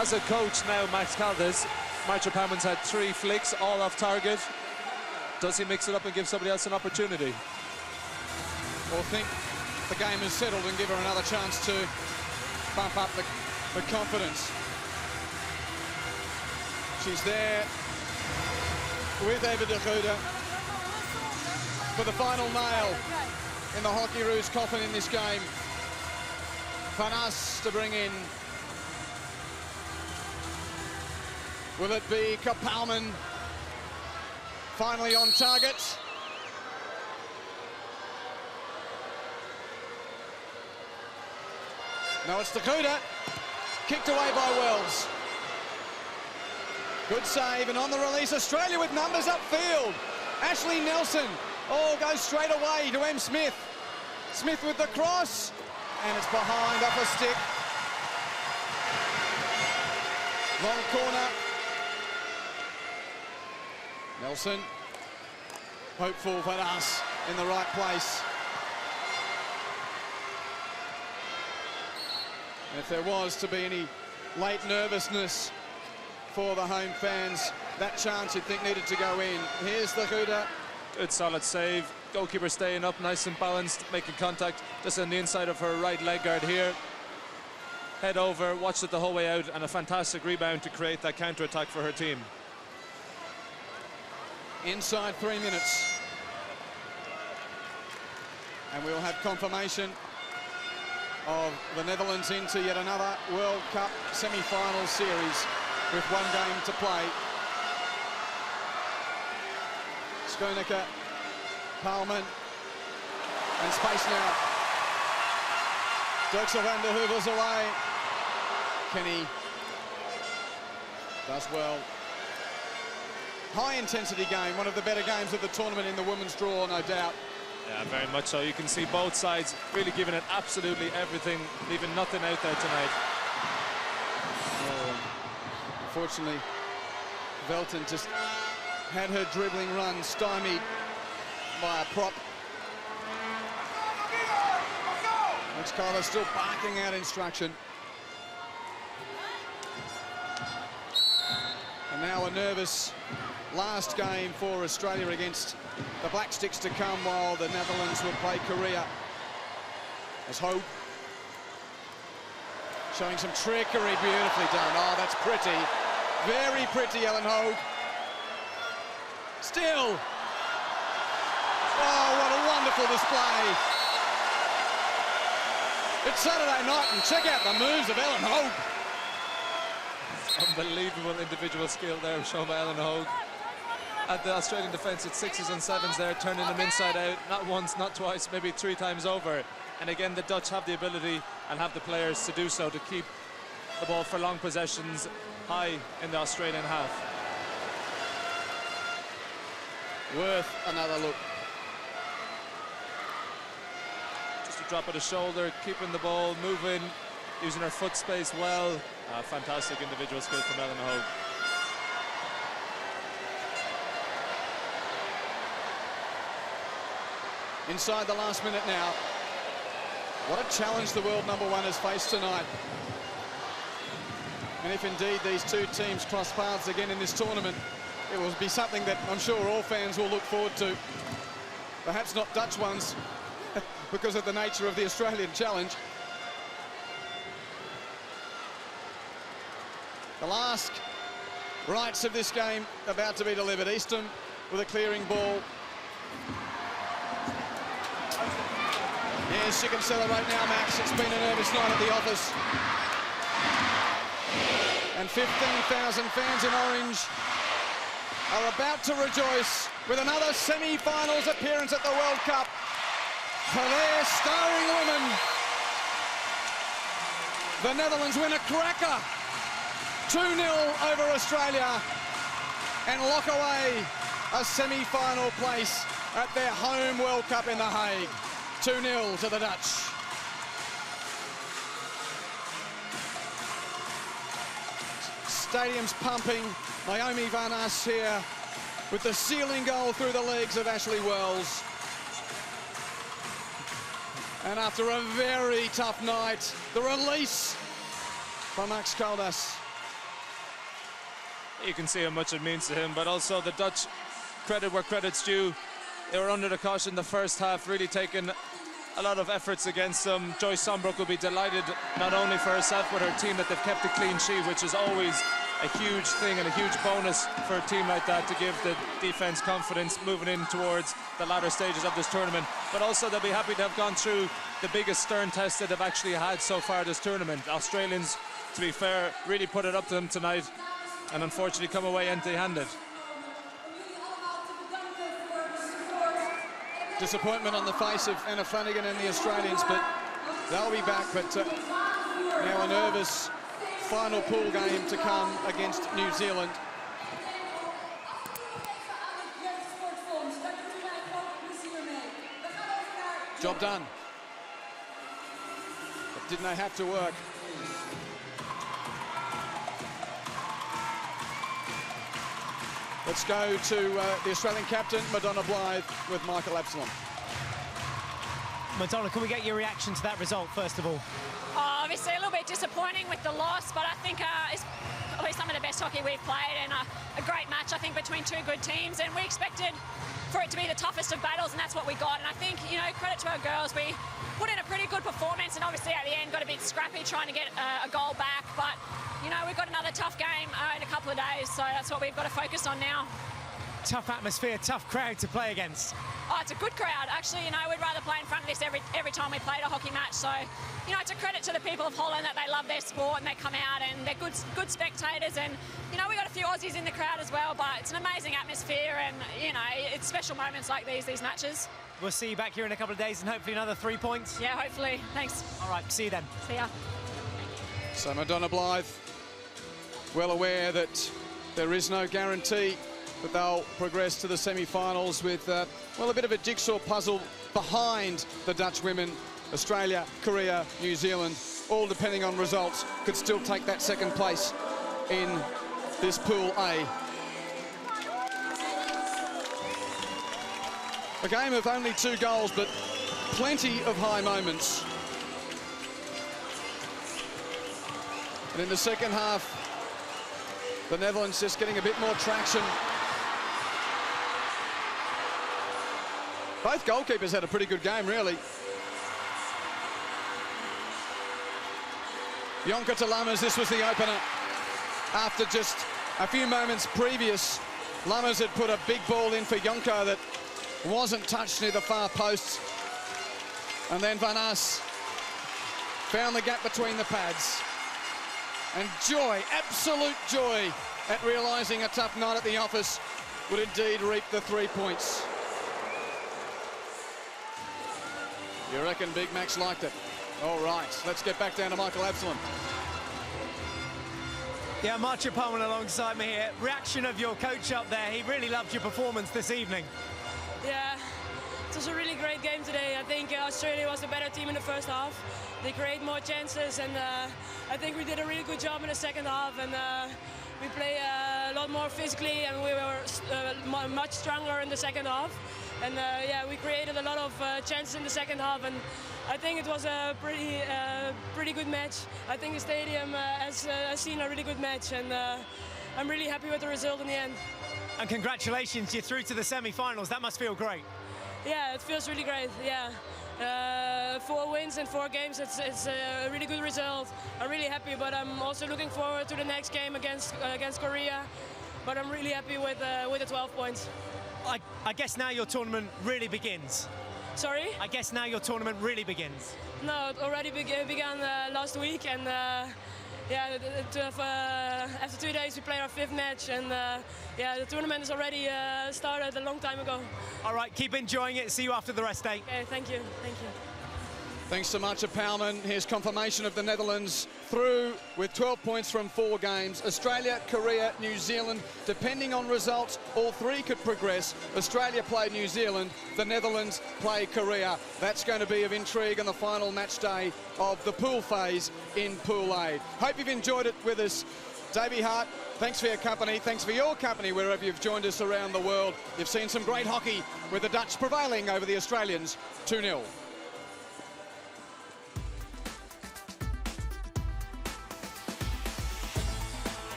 As a coach now, Max Caldas, Marcia Palman's had 3 flicks, all off target. Does he mix it up and give somebody else an opportunity? Or think the game is settled and give her another chance to bump up the confidence. She's there with Eva de Goede for the final nail in the Hockeyroos coffin in this game. Van As to bring in. Will it be Kapalman finally on target? No, it's de Goede. Kicked away by Wells. Good save, and on the release, Australia with numbers upfield. Ashley Nelson, goes straight away to M. Smith. Smith with the cross, and it's behind off a stick. Long corner. Nelson, hopeful for us in the right place. And if there was to be any late nervousness for the home fans, that chance you'd think needed to go in. Here's the Goede. Good solid save. Goalkeeper staying up nice and balanced, making contact just on the inside of her right leg guard here. Head over, watched it the whole way out, and a fantastic rebound to create that counter-attack for her team. Inside 3 minutes. And we'll have confirmation of the Netherlands into yet another World Cup semi-final series with 1 game to play. Schoenecker, Palman, and space now. Dirkse van der Heuvel's away. Kenny does well. High intensity game, one of the better games of the tournament in the women's draw, no doubt. Yeah, very much so. You can see both sides really giving it absolutely everything, leaving nothing out there tonight. Unfortunately, Velton just had her dribbling run stymied by a prop. Max Calder still barking out instruction. And now a nervous last game for Australia against the Black Sticks to come, while the Netherlands will play Korea. As Hague showing some trickery, beautifully done. Oh, that's pretty. Very pretty, Ellen Hague. Still. Oh, what a wonderful display. It's Saturday night, and check out the moves of Ellen Hague. Unbelievable individual skill there shown by Ellen Hague. At the Australian defence, it's 6s and 7s there, turning them inside out, not once, not twice, maybe 3 times over. And again, the Dutch have the ability and have the players to do so, to keep the ball for long possessions high in the Australian half. Worth another look. Just a drop of the shoulder, keeping the ball moving, using her foot space well. Fantastic individual skill from Ellen Hague. Inside the last minute now. What a challenge the world number 1 has faced tonight. And if indeed these two teams cross paths again in this tournament, it will be something that I'm sure all fans will look forward to. Perhaps not Dutch ones, because of the nature of the Australian challenge. The last rights of this game about to be delivered. Eastham with a clearing ball. Yes, you can celebrate now, Max. It's been a nervous night at the office. And 15,000 fans in orange are about to rejoice with another semi-finals appearance at the World Cup for their starring women. The Netherlands win a cracker, 2-0 over Australia, and lock away a semi-final place at their home World Cup in The Hague. 2-0 to the Dutch. Stadium's pumping. Naomi Van As here with the sealing goal through the legs of Ashley Wells. And after a very tough night, the release from Max Calder. You can see how much it means to him, but also the Dutch, credit where credit's due. They were under the caution the first half, really taking a lot of efforts against them. Joyce Sombrook will be delighted, not only for herself, but her team, that they've kept a clean sheet, which is always a huge thing and a huge bonus for a team like that, to give the defence confidence moving in towards the latter stages of this tournament. But also they'll be happy to have gone through the biggest stern test that they've actually had so far this tournament. Australians, to be fair, really put it up to them tonight, and unfortunately come away empty-handed. Disappointment on the face of Anna Flanagan and the Australians, but they'll be back. But now a nervous final pool game to come against New Zealand. Job done. But didn't they have to work? Let's go to the Australian captain, Madonna Blythe, with Michael Absalom. Madonna, can we get your reaction to that result, first of all? Obviously a little bit disappointing with the loss, but I think it's probably some of the best hockey we've played, and a great match, I think, between two good teams. And we expected for it to be the toughest of battles, and that's what we got. And I think, you know, credit to our girls. We put in a pretty good performance, and obviously at the end got a bit scrappy trying to get a goal back. But, you know, we've got another tough game in a couple of days, so that's what we've got to focus on now. Tough atmosphere, tough crowd to play against. Oh, it's a good crowd. Actually, you know, we'd rather play in front of this every time we played a hockey match. So, you know, it's a credit to the people of Holland that they love their sport and they come out and they're good spectators. And, you know, we got a few Aussies in the crowd as well, but it's an amazing atmosphere, and, you know, it's special moments like these matches. We'll see you back here in a couple of days and hopefully another 3 points. Yeah, hopefully. Thanks. All right, see you then. See ya. So Madonna Blythe, well aware that there is no guarantee but they'll progress to the semi-finals with, well, a bit of a jigsaw puzzle behind the Dutch women. Australia, Korea, New Zealand, all depending on results, could still take that second place in this Pool A. A game of only 2 goals, but plenty of high moments. And in the second half, the Netherlands just getting a bit more traction. Both goalkeepers had a pretty good game, really. Jonker to Lammers, this was the opener. After just a few moments previous, Lammers had put a big ball in for Jonker that wasn't touched near the far post. And then Van Aas found the gap between the pads. And joy, absolute joy at realising a tough night at the office would indeed reap the 3 points. You reckon Big Max liked it? All right, let's get back down to Michael Absalom. Yeah, Marcia Pullman alongside me here. Reaction of your coach up there. He really loved your performance this evening. Yeah, it was a really great game today. I think Australia was the better team in the first half. They create more chances, and I think we did a really good job in the second half. And we play a lot more physically, and we were much stronger in the second half. And yeah, we created a lot of chances in the second half, and I think it was a pretty good match. I think the stadium has seen a really good match, and I'm really happy with the result in the end. And congratulations, you're through to the semi-finals. That must feel great. Yeah, it feels really great, yeah. 4 wins in 4 games, it's a really good result. I'm really happy, but I'm also looking forward to the next game against Korea. But I'm really happy with the 12 points. I guess now your tournament really begins. Sorry? I guess now your tournament really begins. No, it already began last week, and yeah, after 2 days we play our 5th match, and yeah, the tournament has already started a long time ago. All right, keep enjoying it. See you after the rest day. Okay, thank you, thank you. Thanks so much to Palman. Here's confirmation of the Netherlands through with 12 points from 4 games. Australia, Korea, New Zealand, depending on results, all 3 could progress. Australia play New Zealand, the Netherlands play Korea. That's going to be of intrigue on the final match day of the pool phase in Pool A. Hope you've enjoyed it with us. Davey Hart, thanks for your company. Thanks for your company wherever you've joined us around the world. You've seen some great hockey with the Dutch prevailing over the Australians 2-0.